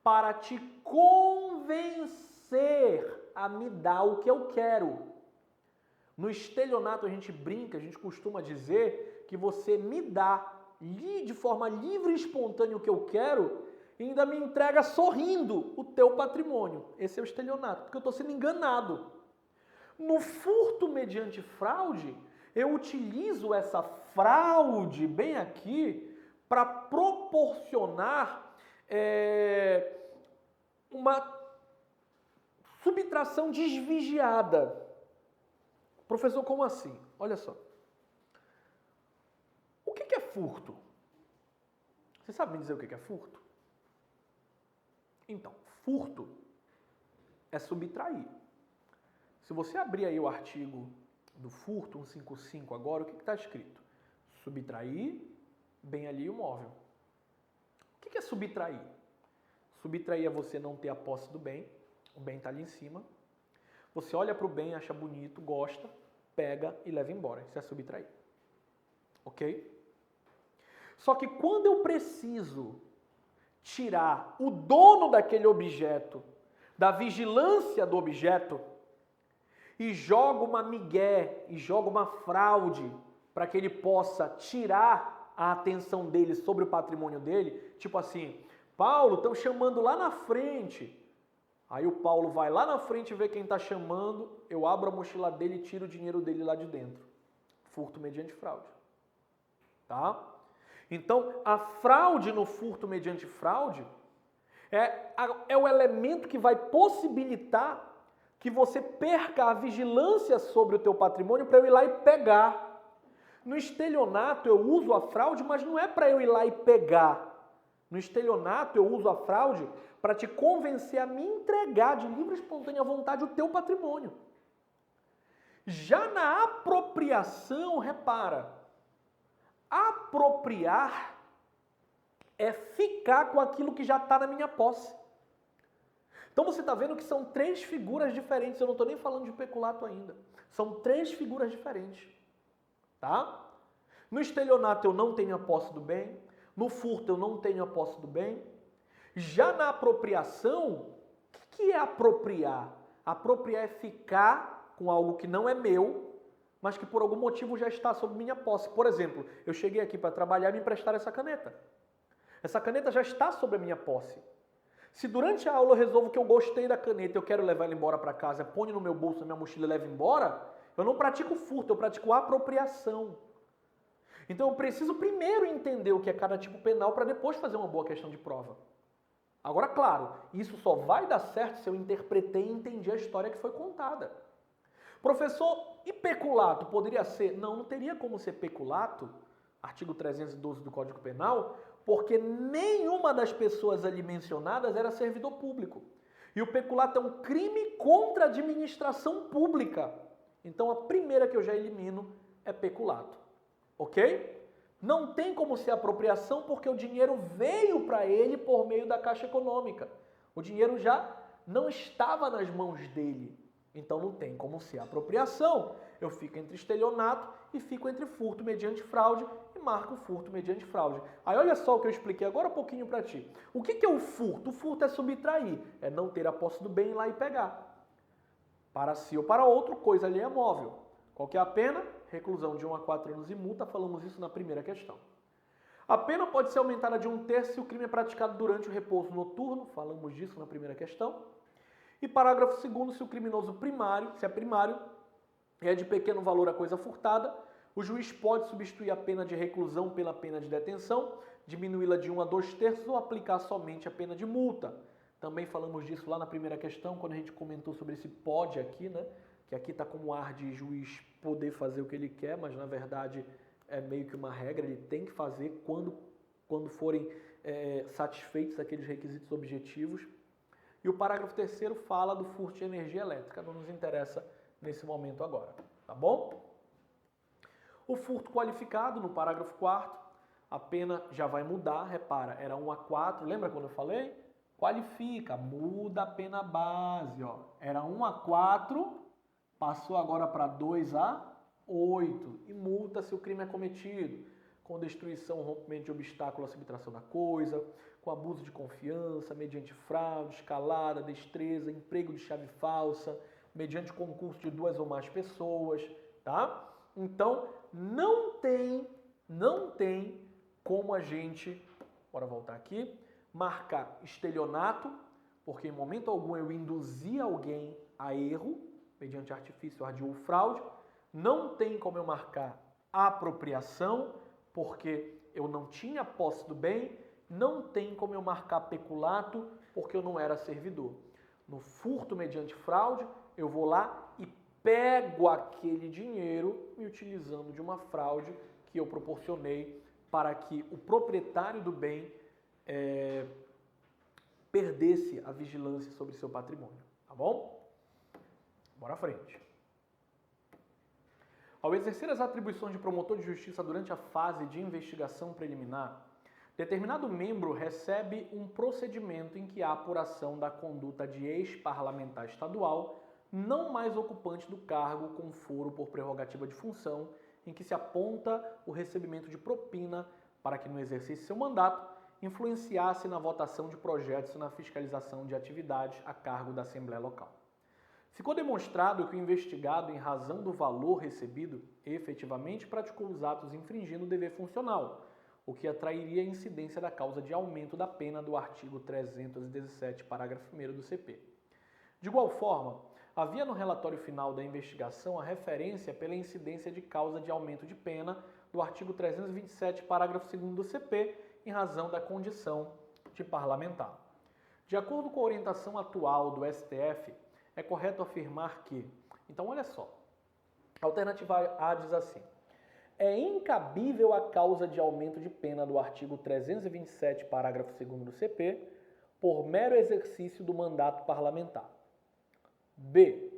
para te convencer a me dar o que eu quero. No estelionato a gente brinca, a gente costuma dizer que você me dá de forma livre e espontânea o que eu quero e ainda me entrega sorrindo o teu patrimônio. Esse é o estelionato, porque eu estou sendo enganado. No furto mediante fraude, eu utilizo essa fraude bem aqui para proporcionar uma subtração desvigiada. Professor, como assim? Olha só. O que é furto? Você sabe me dizer o que é furto? Então, furto é subtrair. Se você abrir aí o artigo do furto 155 agora, o que está escrito? Subtrair, bem ali o móvel. O que é subtrair? Subtrair é você não ter a posse do bem, o bem está ali em cima. Você olha para o bem, acha bonito, gosta, pega e leva embora. Isso é subtrair. Ok? Só que quando eu preciso tirar o dono daquele objeto da vigilância do objeto e jogo uma migué e jogo uma fraude para que ele possa tirar a atenção dele sobre o patrimônio dele, tipo assim, Paulo, estão chamando lá na frente. Aí o Paulo vai lá na frente ver quem está chamando, eu abro a mochila dele e tiro o dinheiro dele lá de dentro. Furto mediante fraude. Tá? Então, a fraude no furto mediante fraude é o elemento que vai possibilitar que você perca a vigilância sobre o teu patrimônio para eu ir lá e pegar. No estelionato eu uso a fraude, mas não é para eu ir lá e pegar. No estelionato eu uso a fraude para te convencer a me entregar de livre e espontânea vontade o teu patrimônio. Já na apropriação, repara, apropriar é ficar com aquilo que já está na minha posse. Então você está vendo que são três figuras diferentes, eu não estou nem falando de peculato ainda. São três figuras diferentes. Tá? No estelionato eu não tenho a posse do bem, no furto eu não tenho a posse do bem. Já na apropriação, o que é apropriar? Apropriar é ficar com algo que não é meu, mas que por algum motivo já está sob minha posse. Por exemplo, eu cheguei aqui para trabalhar e me emprestaram essa caneta. Essa caneta já está sob a minha posse. Se durante a aula eu resolvo que eu gostei da caneta, eu quero levar ela embora para casa, ponho no meu bolso, na minha mochila e levo embora, eu não pratico furto, eu pratico apropriação. Então eu preciso primeiro entender o que é cada tipo penal para depois fazer uma boa questão de prova. Agora, claro, isso só vai dar certo se eu interpretei e entendi a história que foi contada. Professor, e peculato poderia ser? Não, não teria como ser peculato, artigo 312 do Código Penal, porque nenhuma das pessoas ali mencionadas era servidor público. E o peculato é um crime contra a administração pública. Então a primeira que eu já elimino é peculato. Ok? Não tem como ser apropriação porque o dinheiro veio para ele por meio da Caixa Econômica. O dinheiro já não estava nas mãos dele. Então não tem como ser apropriação. Eu fico entre estelionato e fico entre furto mediante fraude e marco furto mediante fraude. Aí olha só o que eu expliquei agora há pouquinho para ti. O que é o furto? O furto é subtrair, é não ter a posse do bem e ir lá e pegar. Para si ou para outro, coisa alheia móvel. Qual que é a pena? Reclusão de 1 a 4 anos e multa, falamos isso na primeira questão. A pena pode ser aumentada de 1/3 se o crime é praticado durante o repouso noturno, falamos disso na primeira questão. E parágrafo 2º, se o criminoso primário, se é primário, é de pequeno valor a coisa furtada, o juiz pode substituir a pena de reclusão pela pena de detenção, diminuí-la de 1 a 2/3 ou aplicar somente a pena de multa. Também falamos disso lá na primeira questão, quando a gente comentou sobre esse pode aqui, né? Que aqui está com o ar de juiz poder fazer o que ele quer, mas na verdade é meio que uma regra, ele tem que fazer quando forem satisfeitos aqueles requisitos objetivos. E o parágrafo 3º fala do furto de energia elétrica, não nos interessa nesse momento agora, tá bom? O furto qualificado, no parágrafo 4º, a pena já vai mudar, repara, era 1 a 4, lembra quando eu falei? Qualifica, muda a pena base, ó. Era 1 a 4, passou agora para 2 a 8 e multa se o crime é cometido com destruição, rompimento de obstáculo à subtração da coisa, com abuso de confiança, mediante fraude, escalada, destreza, emprego de chave falsa, mediante concurso de 2 ou mais pessoas, tá? Então, não tem como a gente, bora voltar aqui, marcar estelionato, porque em momento algum eu induzi alguém a erro, mediante artifício, ardil ou fraude. Não tem como eu marcar apropriação, porque eu não tinha posse do bem, não tem como eu marcar peculato porque eu não era servidor. No furto mediante fraude, eu vou lá e pego aquele dinheiro me utilizando de uma fraude que eu proporcionei para que o proprietário do bem perdesse a vigilância sobre seu patrimônio, tá bom? Bora à frente. Ao exercer as atribuições de promotor de justiça durante a fase de investigação preliminar, determinado membro recebe um procedimento em que há apuração da conduta de ex-parlamentar estadual, não mais ocupante do cargo com foro por prerrogativa de função, em que se aponta o recebimento de propina para que no exercício de seu mandato influenciasse na votação de projetos e na fiscalização de atividades a cargo da Assembleia Local. Ficou demonstrado que o investigado, em razão do valor recebido, efetivamente praticou os atos infringindo o dever funcional, o que atrairia a incidência da causa de aumento da pena do artigo 317, parágrafo 1º do CP. De igual forma, havia no relatório final da investigação a referência pela incidência de causa de aumento de pena do artigo 327, parágrafo 2º do CP, em razão da condição de parlamentar. De acordo com a orientação atual do STF, é correto afirmar que... Então, olha só. A alternativa A diz assim: é incabível a causa de aumento de pena do artigo 327, parágrafo 2º do CP, por mero exercício do mandato parlamentar. B.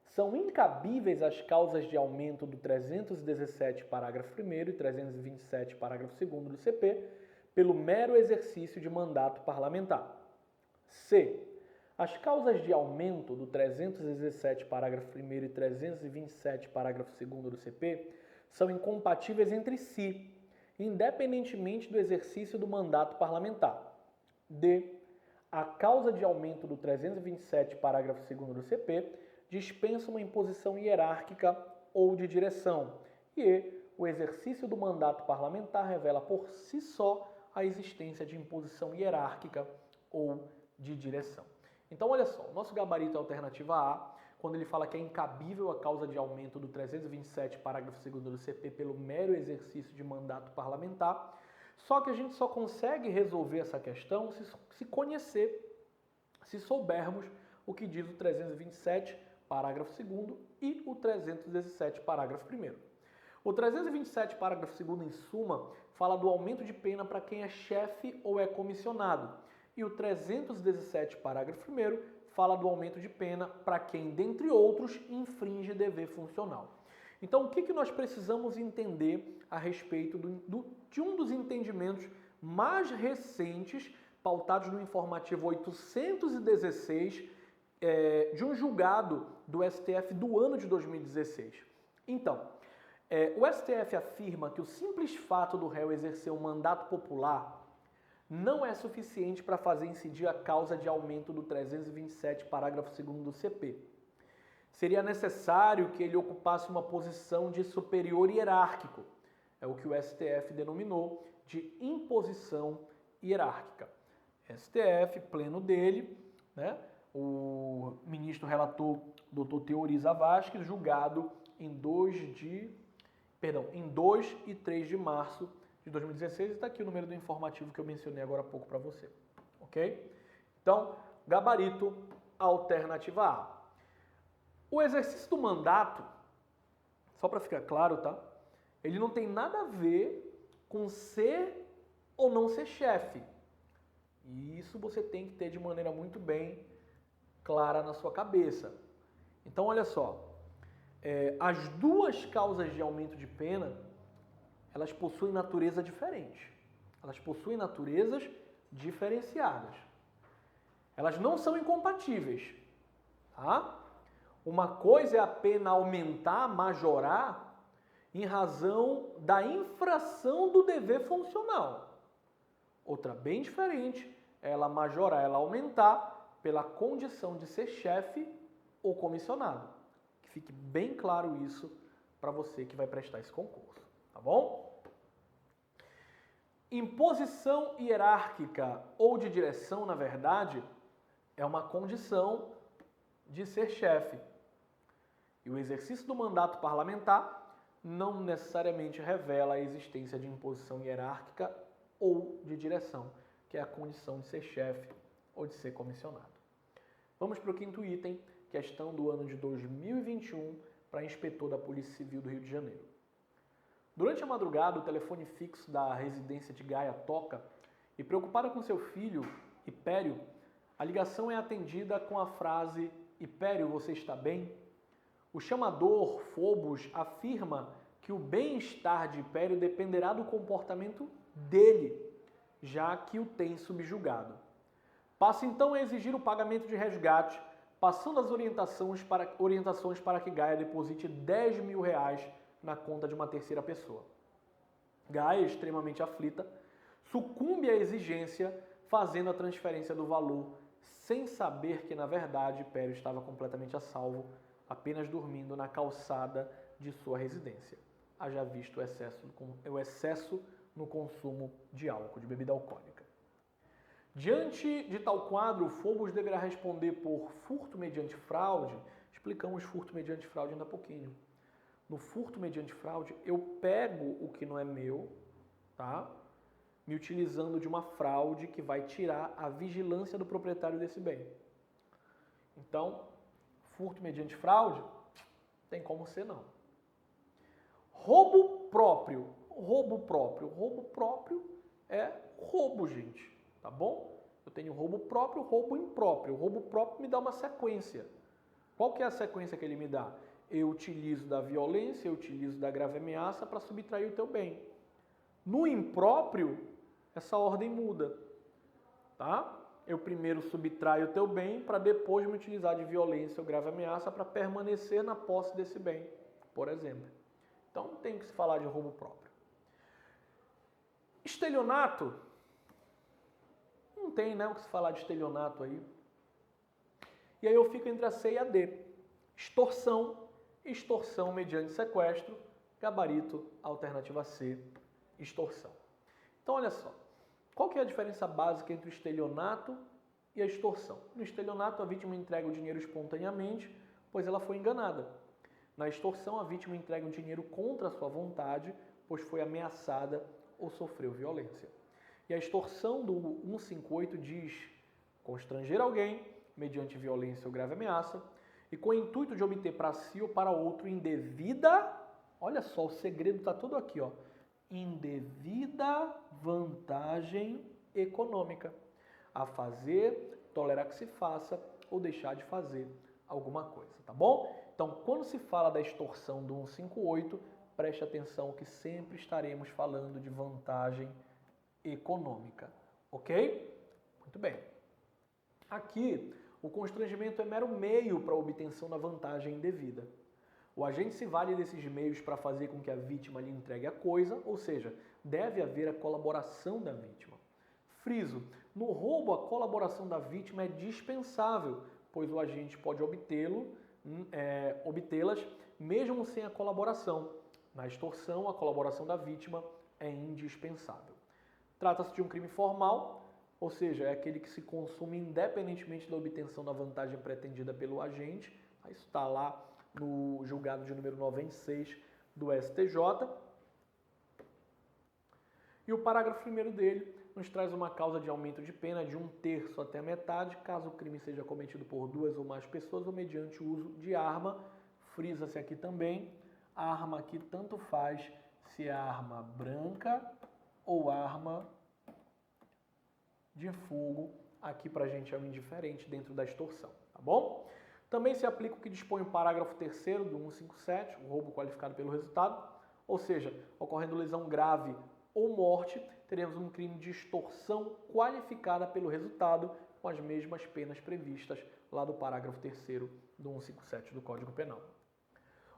São incabíveis as causas de aumento do 317, parágrafo 1º e 327, parágrafo 2º do CP, pelo mero exercício de mandato parlamentar. C. As causas de aumento do 317, parágrafo 1º e 327, parágrafo 2º do CP são incompatíveis entre si, independentemente do exercício do mandato parlamentar. D. A causa de aumento do 327, parágrafo 2º do CP dispensa uma imposição hierárquica ou de direção. E o exercício do mandato parlamentar revela por si só a existência de imposição hierárquica ou de direção. Então, olha só, o nosso gabarito é a alternativa A, quando ele fala que é incabível a causa de aumento do 327, parágrafo 2º do CP pelo mero exercício de mandato parlamentar. Só que a gente só consegue resolver essa questão se conhecer, se soubermos o que diz o 327, parágrafo 2º e o 317, parágrafo 1º. O 327, parágrafo 2º, em suma, fala do aumento de pena para quem é chefe ou é comissionado. E o 317, parágrafo 1º, fala do aumento de pena para quem, dentre outros, infringe dever funcional. Então, o que nós precisamos entender a respeito de um dos entendimentos mais recentes, pautados no informativo 816, de um julgado do STF do ano de 2016. Então, o STF afirma que o simples fato do réu exercer um mandato popular não é suficiente para fazer incidir a causa de aumento do 327, parágrafo 2º do CP. Seria necessário que ele ocupasse uma posição de superior hierárquico. É o que o STF denominou de imposição hierárquica. STF, pleno dele, né? O ministro relator Dr. Teori Zavascki, julgado em 2 e 3 de março de 2016, e está aqui o número do informativo que eu mencionei agora há pouco para você, ok? Então, gabarito, alternativa A. O exercício do mandato, só para ficar claro, tá? Ele não tem nada a ver com ser ou não ser chefe. E isso você tem que ter de maneira muito bem clara na sua cabeça. Então, olha só, as duas causas de aumento de pena, elas possuem natureza diferente. Elas possuem naturezas diferenciadas. Elas não são incompatíveis, tá? Uma coisa é a pena aumentar, majorar, em razão da infração do dever funcional. Outra bem diferente é ela majorar, ela aumentar pela condição de ser chefe ou comissionado. Que fique bem claro isso para você que vai prestar esse concurso, tá bom? Imposição hierárquica ou de direção, na verdade, é uma condição de ser chefe. E o exercício do mandato parlamentar não necessariamente revela a existência de imposição hierárquica ou de direção, que é a condição de ser chefe ou de ser comissionado. Vamos para o quinto item, questão do ano de 2021 para inspetor da Polícia Civil do Rio de Janeiro. Durante a madrugada, o telefone fixo da residência de Gaia toca e, preocupada com seu filho, Hipério, a ligação é atendida com a frase: "Hipério, você está bem?" O chamador, Fobos, afirma que o bem-estar de Hipério dependerá do comportamento dele, já que o tem subjugado. Passa então a exigir o pagamento de resgate, passando as orientações para que Gaia deposite R$10.000 na conta de uma terceira pessoa. Gaia, extremamente aflita, sucumbe à exigência, fazendo a transferência do valor, sem saber que, na verdade, Hipério estava completamente a salvo, apenas dormindo na calçada de sua residência. Haja visto o excesso no consumo de álcool, de bebida alcoólica. Diante de tal quadro, Fobos deverá responder por furto mediante fraude. Explicamos furto mediante fraude ainda há pouquinho. No furto mediante fraude, eu pego o que não é meu, tá? Me utilizando de uma fraude que vai tirar a vigilância do proprietário desse bem. Então, furto mediante fraude, tem como ser não. Roubo próprio. Roubo próprio é roubo, gente. Tá bom? Eu tenho roubo próprio, roubo impróprio. O roubo próprio me dá uma sequência. Qual que é a sequência que ele me dá? Eu utilizo da violência, eu utilizo da grave ameaça para subtrair o teu bem. No impróprio, essa ordem muda. Tá? Eu primeiro subtraio o teu bem para depois me utilizar de violência ou grave ameaça para permanecer na posse desse bem, por exemplo. Então tem que se falar de roubo próprio. Estelionato. Não tem, né, o que se falar de estelionato aí. E aí eu fico entre a C e a D. Extorsão mediante sequestro, gabarito, alternativa C, extorsão. Então olha só, qual que é a diferença básica entre o estelionato e a extorsão? No estelionato, a vítima entrega o dinheiro espontaneamente, pois ela foi enganada. Na extorsão, a vítima entrega o dinheiro contra a sua vontade, pois foi ameaçada ou sofreu violência. E a extorsão do 158 diz constranger alguém mediante violência ou grave ameaça e com o intuito de obter para si ou para outro indevida, olha só, o segredo está todo aqui, ó, indevida vantagem econômica, a fazer, tolerar que se faça ou deixar de fazer alguma coisa, tá bom? Então, quando se fala da extorsão do 158, preste atenção que sempre estaremos falando de vantagem econômica, ok? Muito bem. Aqui, o constrangimento é mero meio para a obtenção da vantagem indevida. O agente se vale desses meios para fazer com que a vítima lhe entregue a coisa, ou seja, deve haver a colaboração da vítima. Friso, no roubo a colaboração da vítima é dispensável, pois o agente pode obtê-las mesmo sem a colaboração. Na extorsão, a colaboração da vítima é indispensável. Trata-se de um crime formal, ou seja, é aquele que se consome independentemente da obtenção da vantagem pretendida pelo agente. Isso está lá no julgado de número 96 do STJ. E o parágrafo 1º dele nos traz uma causa de aumento de pena de 1/3 até a metade, caso o crime seja cometido por 2 ou mais pessoas ou mediante o uso de arma. Frisa-se aqui também, a arma aqui tanto faz se é arma branca ou arma de fogo, aqui pra gente é um indiferente dentro da extorsão, tá bom? Também se aplica o que dispõe o parágrafo 3º do 157, o roubo qualificado pelo resultado, ou seja, ocorrendo lesão grave ou morte, teremos um crime de extorsão qualificada pelo resultado com as mesmas penas previstas lá do parágrafo 3º do 157 do Código Penal.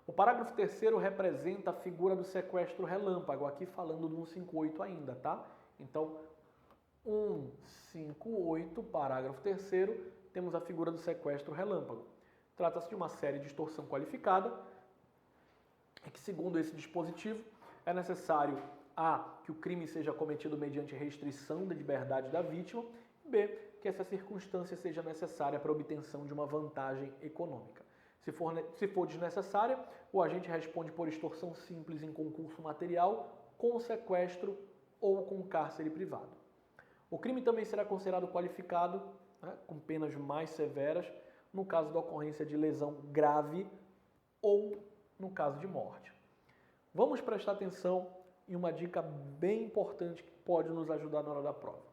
O parágrafo 3º representa a figura do sequestro relâmpago, aqui falando do 158 ainda, tá? Então, 158, parágrafo 3º, temos a figura do sequestro relâmpago. Trata-se de uma série de extorsão qualificada, que, segundo esse dispositivo, é necessário A, que o crime seja cometido mediante restrição da liberdade da vítima, e B, que essa circunstância seja necessária para a obtenção de uma vantagem econômica. Se Se for desnecessária, o agente responde por extorsão simples em concurso material, com sequestro ou com cárcere privado. O crime também será considerado qualificado, né, com penas mais severas, no caso da ocorrência de lesão grave ou no caso de morte. Vamos prestar atenção em uma dica bem importante que pode nos ajudar na hora da prova.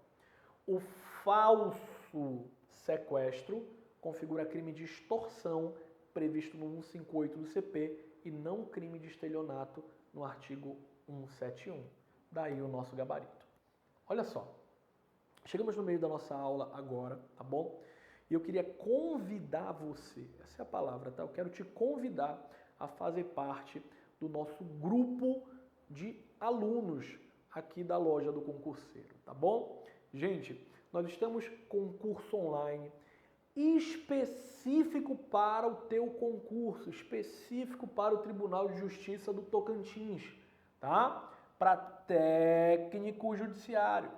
O falso sequestro configura crime de extorsão previsto no 158 do CP e não crime de estelionato no artigo 171. Daí o nosso gabarito. Olha só, chegamos no meio da nossa aula agora, tá bom? E eu queria convidar você, essa é a palavra, tá? Eu quero te convidar a fazer parte do nosso grupo de alunos aqui da loja do concurseiro, tá bom? Gente, nós estamos com um curso online específico para o teu concurso, específico para o Tribunal de Justiça do Tocantins, tá? Para técnico judiciário.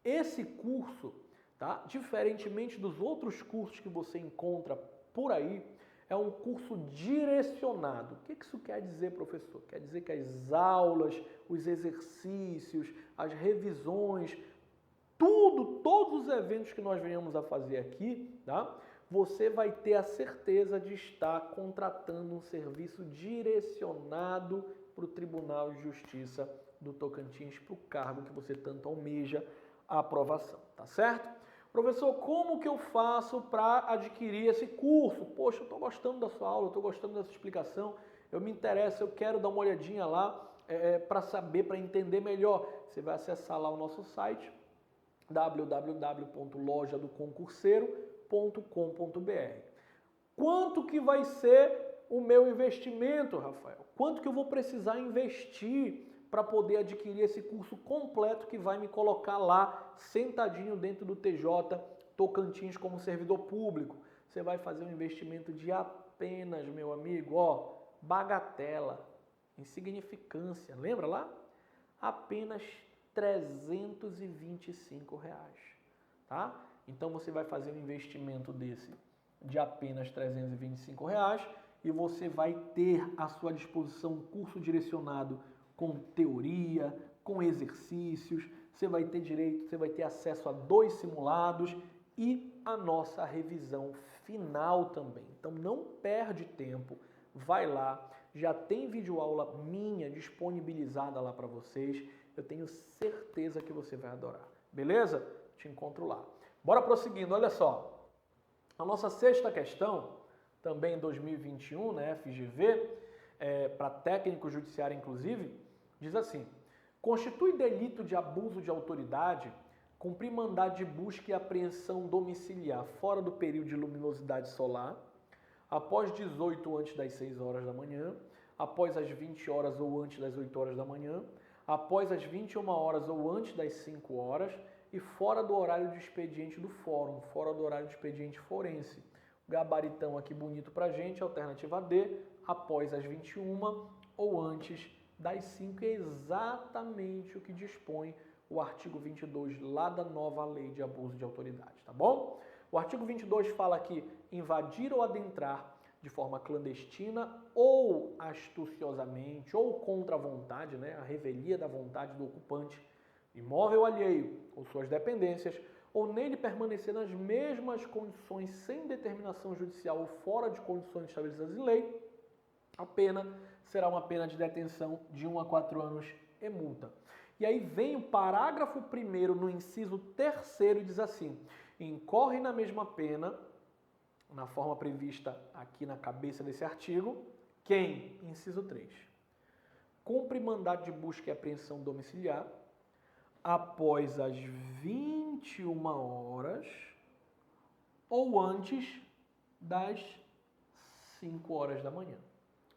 Esse curso, tá? Diferentemente dos outros cursos que você encontra por aí, é um curso direcionado. O que isso quer dizer, professor? Quer dizer que as aulas, os exercícios, as revisões, todos os eventos que nós venhamos a fazer aqui, tá? Você vai ter a certeza de estar contratando um serviço direcionado para o Tribunal de Justiça do Tocantins, para o cargo que você tanto almeja a aprovação, tá certo? Professor, como que eu faço para adquirir esse curso? Poxa, eu estou gostando da sua aula, eu estou gostando dessa explicação, eu me interesso, eu quero dar uma olhadinha lá para saber, para entender melhor. Você vai acessar lá o nosso site, www.lojadoconcurseiro.com.br. Quanto que vai ser o meu investimento, Rafael? Quanto que eu vou precisar investir para poder adquirir esse curso completo que vai me colocar lá, sentadinho dentro do TJ Tocantins como servidor público? Você vai fazer um investimento de apenas, meu amigo, ó, bagatela, insignificância, lembra lá? Apenas R$325, tá? Então você vai fazer um investimento desse de apenas R$325 e você vai ter à sua disposição um curso direcionado com teoria, com exercícios, você vai ter direito, você vai ter acesso a 2 simulados e a nossa revisão final também. Então não perde tempo, vai lá, já tem videoaula minha disponibilizada lá para vocês. Eu tenho certeza que você vai adorar. Beleza? Te encontro lá. Bora prosseguindo, olha só. A nossa 6ª questão, também em 2021, né, FGV, para técnico judiciário inclusive, diz assim: constitui delito de abuso de autoridade cumprir mandado de busca e apreensão domiciliar fora do período de luminosidade solar, após 18 ou antes das 6 horas da manhã, após as 20 horas ou antes das 8 horas da manhã, após as 21 horas ou antes das 5 horas e fora do horário de expediente do fórum, fora do horário de expediente forense. O gabaritão aqui bonito pra gente, alternativa D, após as 21 ou antes das 5, é exatamente o que dispõe o artigo 22 lá da nova lei de abuso de autoridade, tá bom? O artigo 22 fala que invadir ou adentrar de forma clandestina ou astuciosamente ou contra a vontade, né, a revelia da vontade do ocupante, imóvel alheio ou suas dependências, ou nele permanecer nas mesmas condições sem determinação judicial ou fora de condições estabelecidas em lei, a pena será uma pena de detenção de 1 a 4 anos e multa. E aí vem o parágrafo 1º no inciso 3º e diz assim: incorre na mesma pena, na forma prevista aqui na cabeça desse artigo, quem? Inciso 3. Cumpre mandado de busca e apreensão domiciliar após as 21 horas ou antes das 5 horas da manhã.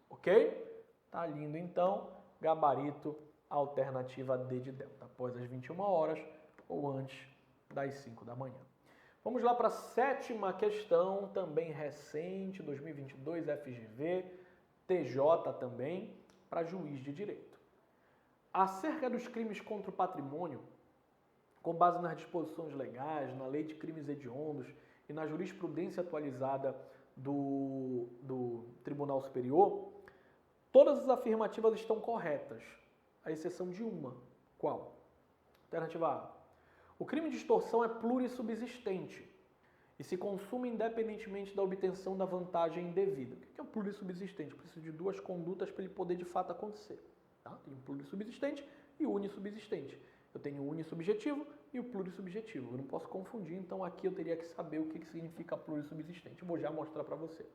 Ok? Tá lindo então, gabarito, alternativa D de delta, após as 21 horas ou antes das 5 da manhã. Vamos lá para a 7ª questão, também recente, 2022, FGV, TJ também, para juiz de direito. Acerca dos crimes contra o patrimônio, com base nas disposições legais, na lei de crimes hediondos e na jurisprudência atualizada do Tribunal Superior, todas as afirmativas estão corretas, à exceção de uma. Qual? Alternativa A. O crime de extorsão é plurissubsistente e se consuma independentemente da obtenção da vantagem indevida. O que é o plurissubsistente? Precisa de duas condutas para ele poder de fato acontecer. Tá? Tem o plurissubsistente e o unissubsistente. Eu tenho o unissubjetivo e o plurissubjetivo. Eu não posso confundir, então aqui eu teria que saber o que significa plurissubsistente. Eu vou já mostrar para você.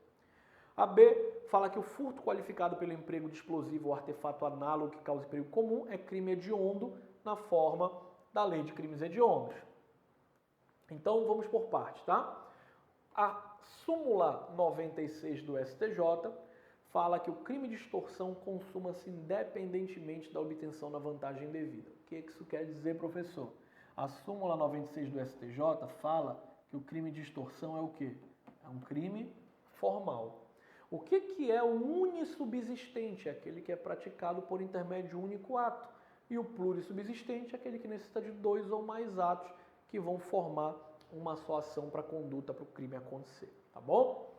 A B fala que o furto qualificado pelo emprego de explosivo ou artefato análogo que cause perigo comum é crime hediondo na forma da Lei de Crimes Hediondos. Então vamos por partes, tá? A súmula 96 do STJ fala que o crime de extorsão consuma-se independentemente da obtenção da vantagem indevida. O que isso quer dizer, professor? A súmula 96 do STJ fala que o crime de extorsão é o quê? É um crime formal. O que é o unissubsistente? É aquele que é praticado por intermédio de um único ato. E o plurissubsistente é aquele que necessita de dois ou mais atos que vão formar uma só ação para a conduta, para o crime acontecer. Tá bom?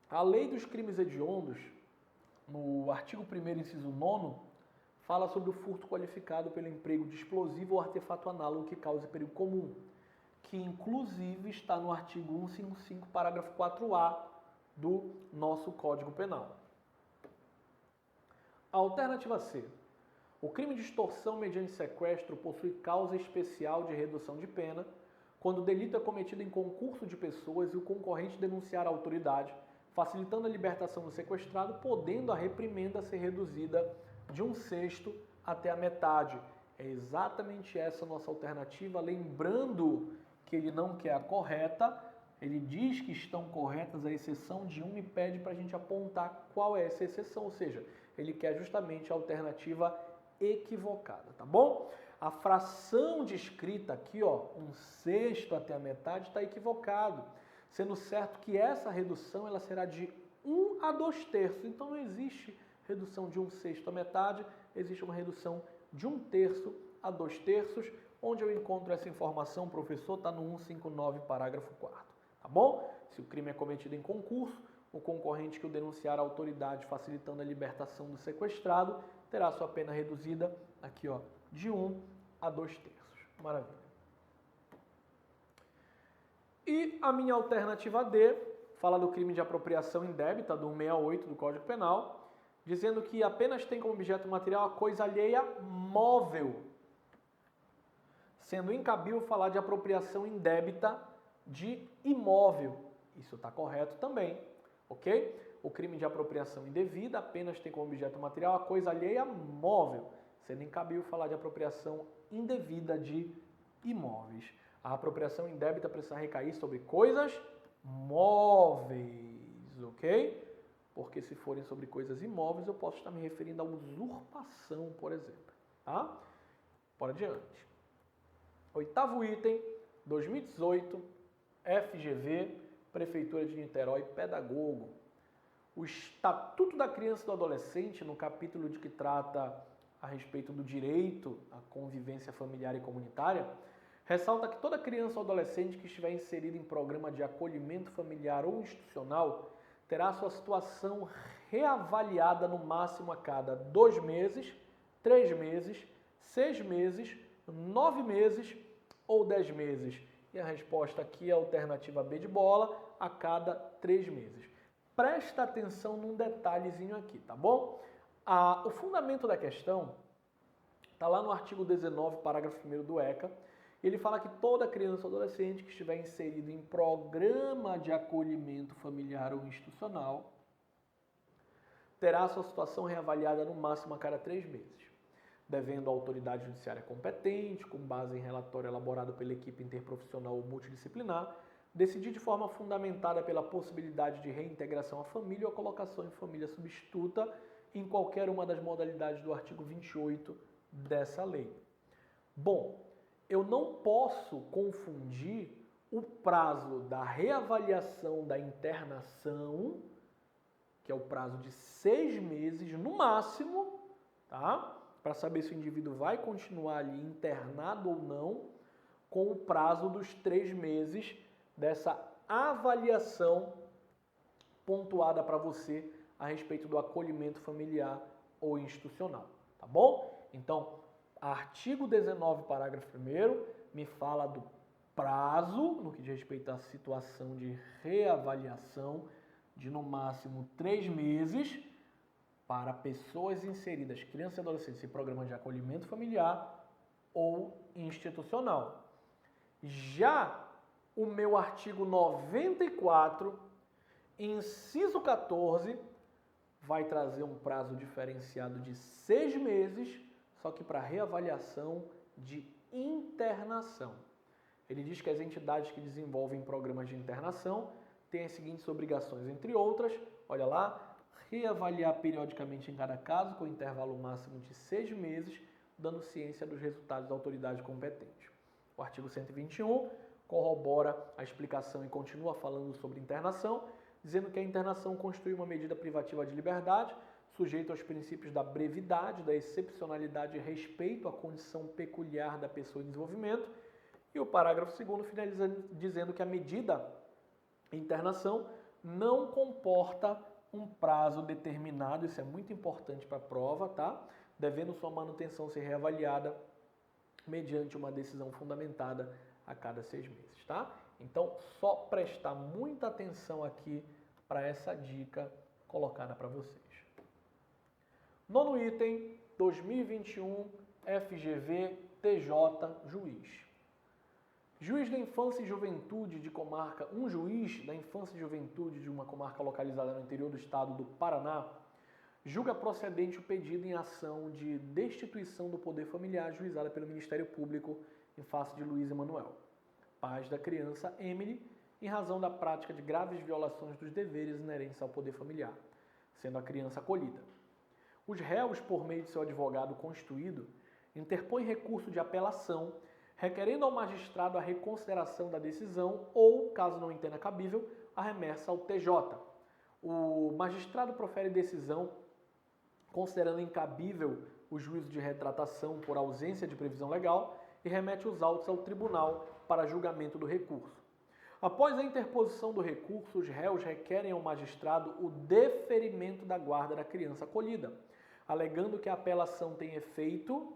A Lei dos Crimes Hediondos, no artigo 1º, inciso 9º, fala sobre o furto qualificado pelo emprego de explosivo ou artefato análogo que cause perigo comum, que inclusive está no artigo 155, parágrafo 4A do nosso Código Penal. A alternativa C. O crime de extorsão mediante sequestro possui causa especial de redução de pena quando o delito é cometido em concurso de pessoas e o concorrente denunciar a autoridade, facilitando a libertação do sequestrado, podendo a reprimenda ser reduzida de 1/6 até a metade. É exatamente essa a nossa alternativa, lembrando que ele não quer a correta, ele diz que estão corretas a exceção de uma e pede para a gente apontar qual é essa exceção, ou seja, ele quer justamente a alternativa equivocada, tá bom? A fração descrita aqui, ó, 1/6 até a metade, está equivocado, sendo certo que essa redução ela será de 1 a 2/3, então não existe redução de 1/6 à metade, existe uma redução de 1/3 a 2/3, onde eu encontro essa informação, professor, está no 159, parágrafo 4º, tá bom? Se o crime é cometido em concurso, o concorrente que o denunciar a autoridade facilitando a libertação do sequestrado terá sua pena reduzida aqui, ó, de 1 a 2/3. Maravilha. E a minha alternativa D fala do crime de apropriação indébita do 168 do Código Penal, dizendo que apenas tem como objeto material a coisa alheia móvel, sendo incabível falar de apropriação indébita de imóvel. Isso está correto também, ok? O crime de apropriação indevida apenas tem como objeto material a coisa alheia móvel, sendo incabível falar de apropriação indevida de imóveis. A apropriação indébita precisa recair sobre coisas móveis, ok? Porque se forem sobre coisas imóveis, eu posso estar me referindo a usurpação, por exemplo, tá? Bora adiante. 8º item, 2018, FGV, Prefeitura de Niterói, pedagogo. O Estatuto da Criança e do Adolescente, no capítulo de que trata a respeito do direito à convivência familiar e comunitária, ressalta que toda criança ou adolescente que estiver inserida em programa de acolhimento familiar ou institucional terá sua situação reavaliada no máximo a cada 2 meses, 3 meses, 6 meses, 9 meses ou 10 meses. E a resposta aqui é a alternativa B de bola, a cada 3 meses. Presta atenção num detalhezinho aqui, tá bom? O fundamento da questão está lá no artigo 19, parágrafo 1º do ECA. Ele fala que toda criança ou adolescente que estiver inserido em programa de acolhimento familiar ou institucional terá sua situação reavaliada no máximo a cada 3 meses, devendo a autoridade judiciária competente, com base em relatório elaborado pela equipe interprofissional ou multidisciplinar, decidir de forma fundamentada pela possibilidade de reintegração à família ou a colocação em família substituta em qualquer uma das modalidades do artigo 28 dessa lei. Bom, eu não posso confundir o prazo da reavaliação da internação, que é o prazo de 6 meses no máximo, tá? Para saber se o indivíduo vai continuar ali internado ou não, com o prazo dos 3 meses dessa avaliação pontuada para você a respeito do acolhimento familiar ou institucional, tá bom? Então, artigo 19, parágrafo 1º, me fala do prazo, no que diz respeito à situação de reavaliação, de no máximo 3 meses, para pessoas inseridas, crianças e adolescentes, em programas de acolhimento familiar ou institucional. Já o meu artigo 94, inciso 14, vai trazer um prazo diferenciado de 6 meses, só que para reavaliação de internação. Ele diz que as entidades que desenvolvem programas de internação têm as seguintes obrigações, entre outras, olha lá, reavaliar periodicamente em cada caso, com intervalo máximo de 6 meses, dando ciência dos resultados da autoridade competente. O artigo 121 corrobora a explicação e continua falando sobre internação, dizendo que a internação constitui uma medida privativa de liberdade, sujeita aos princípios da brevidade, da excepcionalidade e respeito à condição peculiar da pessoa em desenvolvimento. E o parágrafo 2º finaliza dizendo que a medida internação não comporta um prazo determinado, isso é muito importante para a prova, tá? Devendo sua manutenção ser reavaliada mediante uma decisão fundamentada a cada 6 meses, tá? Então, só prestar muita atenção aqui para essa dica colocada para vocês. 9º item, 2021, FGV, TJ, juiz. Juiz da infância e juventude de comarca, um juiz da infância e juventude de uma comarca localizada no interior do estado do Paraná, julga procedente o pedido em ação de destituição do poder familiar ajuizada pelo Ministério Público em face de Luiz Emanuel, pai da criança Emily, em razão da prática de graves violações dos deveres inerentes ao poder familiar, sendo a criança acolhida. Os réus, por meio de seu advogado constituído, interpõem recurso de apelação, requerendo ao magistrado a reconsideração da decisão ou, caso não entenda cabível, a remessa ao TJ. O magistrado profere decisão considerando incabível o juízo de retratação por ausência de previsão legal e remete os autos ao tribunal para julgamento do recurso. Após a interposição do recurso, os réus requerem ao magistrado o deferimento da guarda da criança acolhida, alegando que a apelação tem efeito,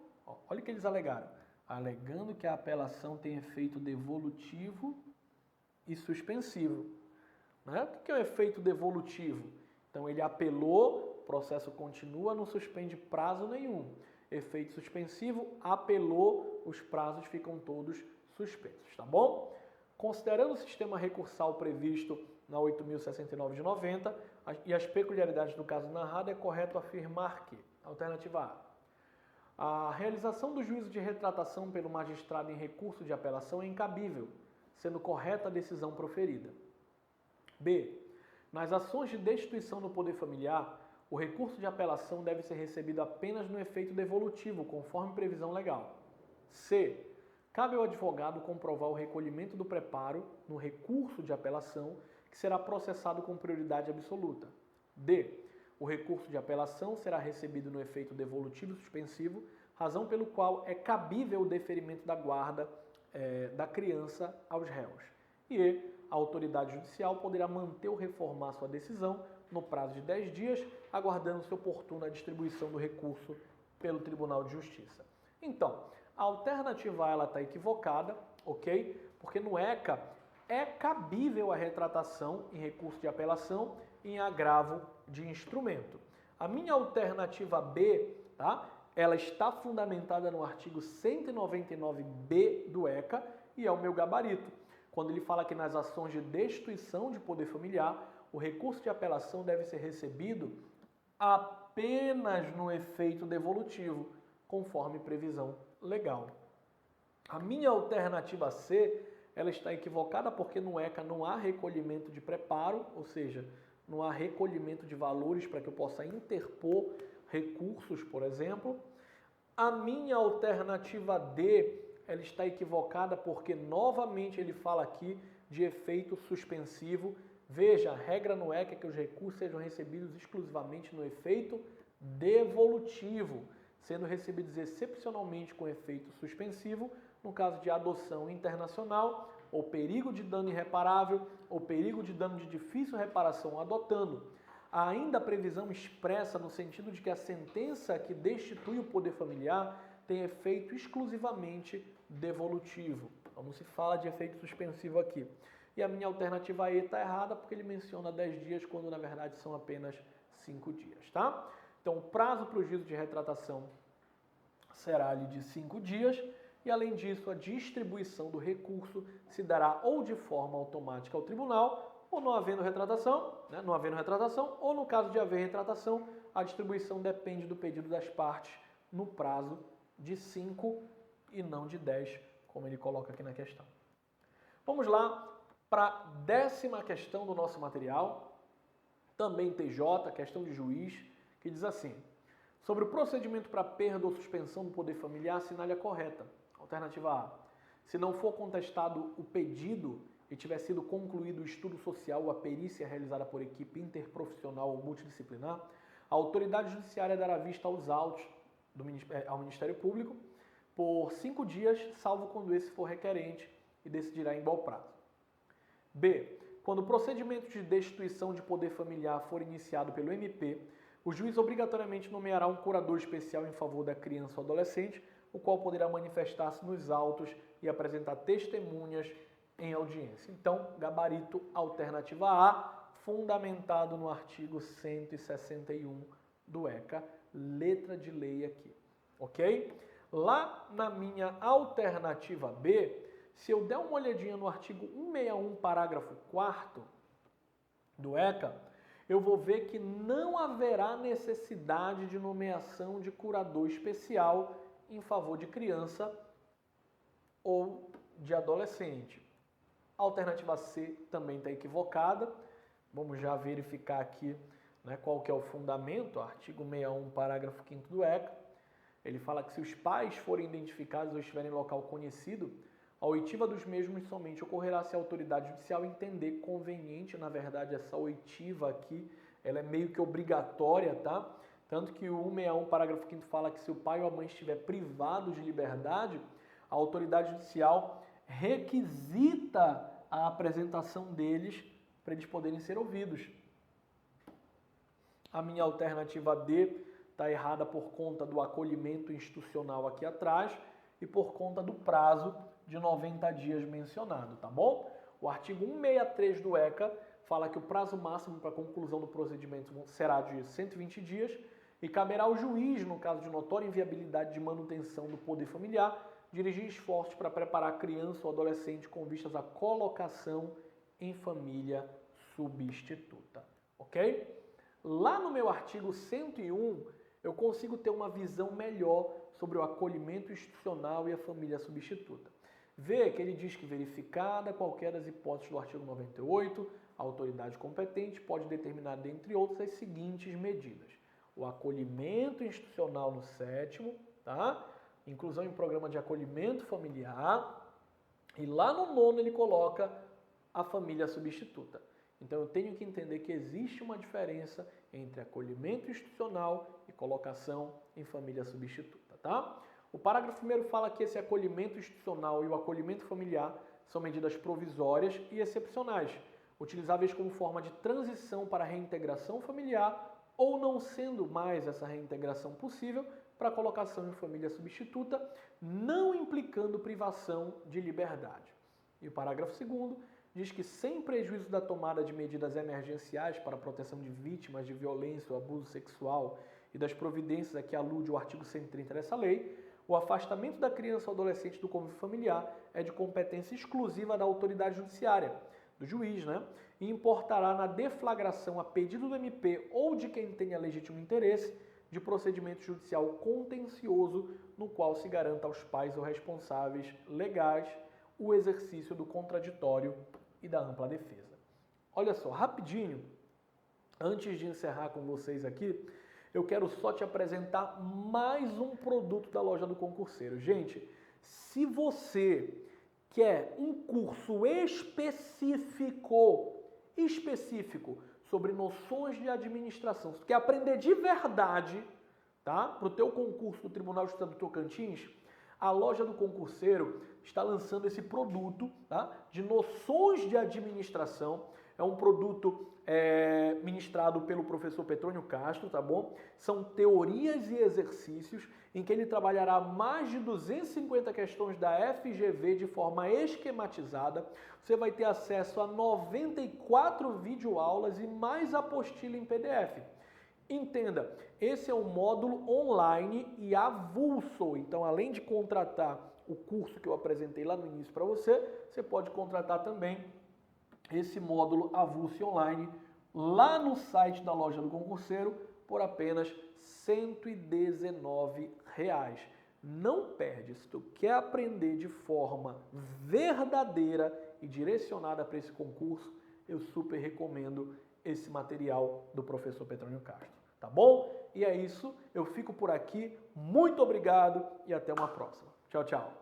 olha o que eles alegaram, alegando que a apelação tem efeito devolutivo e suspensivo. Né? O que é o efeito devolutivo? Então ele apelou, o processo continua, não suspende prazo nenhum. Efeito suspensivo, apelou, os prazos ficam todos suspensos, tá bom? Considerando o sistema recursal previsto na 8.069 de 90 e as peculiaridades do caso narrado, é correto afirmar que, alternativa A, a realização do juízo de retratação pelo magistrado em recurso de apelação é incabível, sendo correta a decisão proferida. B. Nas ações de destituição do poder familiar, o recurso de apelação deve ser recebido apenas no efeito devolutivo, conforme previsão legal. C. Cabe ao advogado comprovar o recolhimento do preparo no recurso de apelação, que será processado com prioridade absoluta. D. O recurso de apelação será recebido no efeito devolutivo suspensivo, razão pelo qual é cabível o deferimento da guarda da criança aos réus. E a autoridade judicial poderá manter ou reformar sua decisão no prazo de 10 dias, aguardando-se oportuna distribuição do recurso pelo Tribunal de Justiça. Então, a alternativa A está equivocada, ok? Porque no ECA é cabível a retratação em recurso de apelação em agravo de instrumento. A minha alternativa B, tá? Ela está fundamentada no artigo 199B do ECA e é o meu gabarito. Quando ele fala que nas ações de destituição de poder familiar, o recurso de apelação deve ser recebido apenas no efeito devolutivo, conforme previsão legal. A minha alternativa C, ela está equivocada porque no ECA não há recolhimento de preparo, ou seja, não há recolhimento de valores para que eu possa interpor recursos, por exemplo. A minha alternativa D, ela está equivocada porque novamente ele fala aqui de efeito suspensivo. Veja, a regra no ECA é que os recursos sejam recebidos exclusivamente no efeito devolutivo, sendo recebidos excepcionalmente com efeito suspensivo, no caso de adoção internacional ou perigo de dano irreparável, ou perigo de dano de difícil reparação, adotando ainda a previsão expressa no sentido de que a sentença que destitui o poder familiar tem efeito exclusivamente devolutivo. Então não se fala de efeito suspensivo aqui. E a minha alternativa E está errada porque ele menciona 10 dias quando na verdade são apenas 5 dias, tá? Então o prazo para o juízo de retratação será ali de 5 dias e além disso a distribuição do recurso se dará ou de forma automática ao tribunal ou não havendo retratação, né? Não havendo retratação, ou no caso de haver retratação, a distribuição depende do pedido das partes no prazo de 5 e não de 10, como ele coloca aqui na questão. Vamos lá para a 10ª questão do nosso material, também TJ, questão de juiz, que diz assim: sobre o procedimento para perda ou suspensão do poder familiar, assinale a correta. Alternativa A. Se não for contestado o pedido e tiver sido concluído o estudo social ou a perícia realizada por equipe interprofissional ou multidisciplinar, a autoridade judiciária dará vista aos autos ao Ministério Público por 5 dias, salvo quando esse for requerente, e decidirá em igual prazo. B. Quando o procedimento de destituição de poder familiar for iniciado pelo MP, o juiz obrigatoriamente nomeará um curador especial em favor da criança ou adolescente, o qual poderá manifestar-se nos autos e apresentar testemunhas em audiência. Então, gabarito alternativa A, fundamentado no artigo 161 do ECA, letra de lei aqui, ok? Lá na minha alternativa B, se eu der uma olhadinha no artigo 161, parágrafo 4º do ECA, eu vou ver que não haverá necessidade de nomeação de curador especial em favor de criança ou de adolescente. A alternativa C também está equivocada. Vamos já verificar aqui, né, qual que é o fundamento. Artigo 61, parágrafo 5º do ECA. Ele fala que se os pais forem identificados ou estiverem em local conhecido, a oitiva dos mesmos somente ocorrerá se a autoridade judicial entender conveniente. Na verdade, essa oitiva aqui, ela é meio que obrigatória, tá? Tanto que o 161, parágrafo 5º fala que se o pai ou a mãe estiver privado de liberdade, a autoridade judicial requisita a apresentação deles para eles poderem ser ouvidos. A minha alternativa D está errada por conta do acolhimento institucional aqui atrás e por conta do prazo de 90 dias mencionado, tá bom? O artigo 163 do ECA fala que o prazo máximo para a conclusão do procedimento será de 120 dias e caberá ao juiz, no caso de notória inviabilidade de manutenção do poder familiar, dirigir esforços para preparar a criança ou adolescente com vistas à colocação em família substituta, ok? Lá no meu artigo 101, eu consigo ter uma visão melhor sobre o acolhimento institucional e a família substituta. Vê que ele diz que, verificada qualquer das hipóteses do artigo 98, a autoridade competente pode determinar, dentre outras, as seguintes medidas: o acolhimento institucional no 7º, tá? Inclusão em programa de acolhimento familiar, e lá no 9º ele coloca a família substituta. Então eu tenho que entender que existe uma diferença entre acolhimento institucional e colocação em família substituta, tá? O parágrafo 1º fala que esse acolhimento institucional e o acolhimento familiar são medidas provisórias e excepcionais, utilizáveis como forma de transição para a reintegração familiar ou não sendo mais essa reintegração possível para a colocação em família substituta, não implicando privação de liberdade. E o parágrafo 2º diz que, sem prejuízo da tomada de medidas emergenciais para a proteção de vítimas de violência ou abuso sexual e das providências a que alude o artigo 130 dessa lei, o afastamento da criança ou adolescente do convívio familiar é de competência exclusiva da autoridade judiciária, do juiz, né? E importará na deflagração a pedido do MP ou de quem tenha legítimo interesse de procedimento judicial contencioso no qual se garanta aos pais ou responsáveis legais o exercício do contraditório e da ampla defesa. Olha só, rapidinho, antes de encerrar com vocês aqui, eu quero só te apresentar mais um produto da Loja do Concurseiro. Gente, se você quer um curso específico sobre noções de administração, se tu quer aprender de verdade, tá? Para o teu concurso do Tribunal de Justiça do Tocantins, A loja do concurseiro está lançando esse produto, tá, de noções de administração. É um produto ministrado pelo professor Petrônio Castro, tá bom? São teorias e exercícios em que ele trabalhará mais de 250 questões da FGV de forma esquematizada. Você vai ter acesso a 94 videoaulas e mais apostila em PDF. Entenda, esse é um módulo online e avulso. Então, além de contratar o curso que eu apresentei lá no início para você, você pode contratar também esse módulo avulso online lá no site da loja do concurseiro por apenas R$ 119. Não perde, se tu quer aprender de forma verdadeira e direcionada para esse concurso, eu super recomendo esse material do professor Petrônio Castro, tá bom? E é isso, eu fico por aqui, muito obrigado e até uma próxima. Tchau, tchau.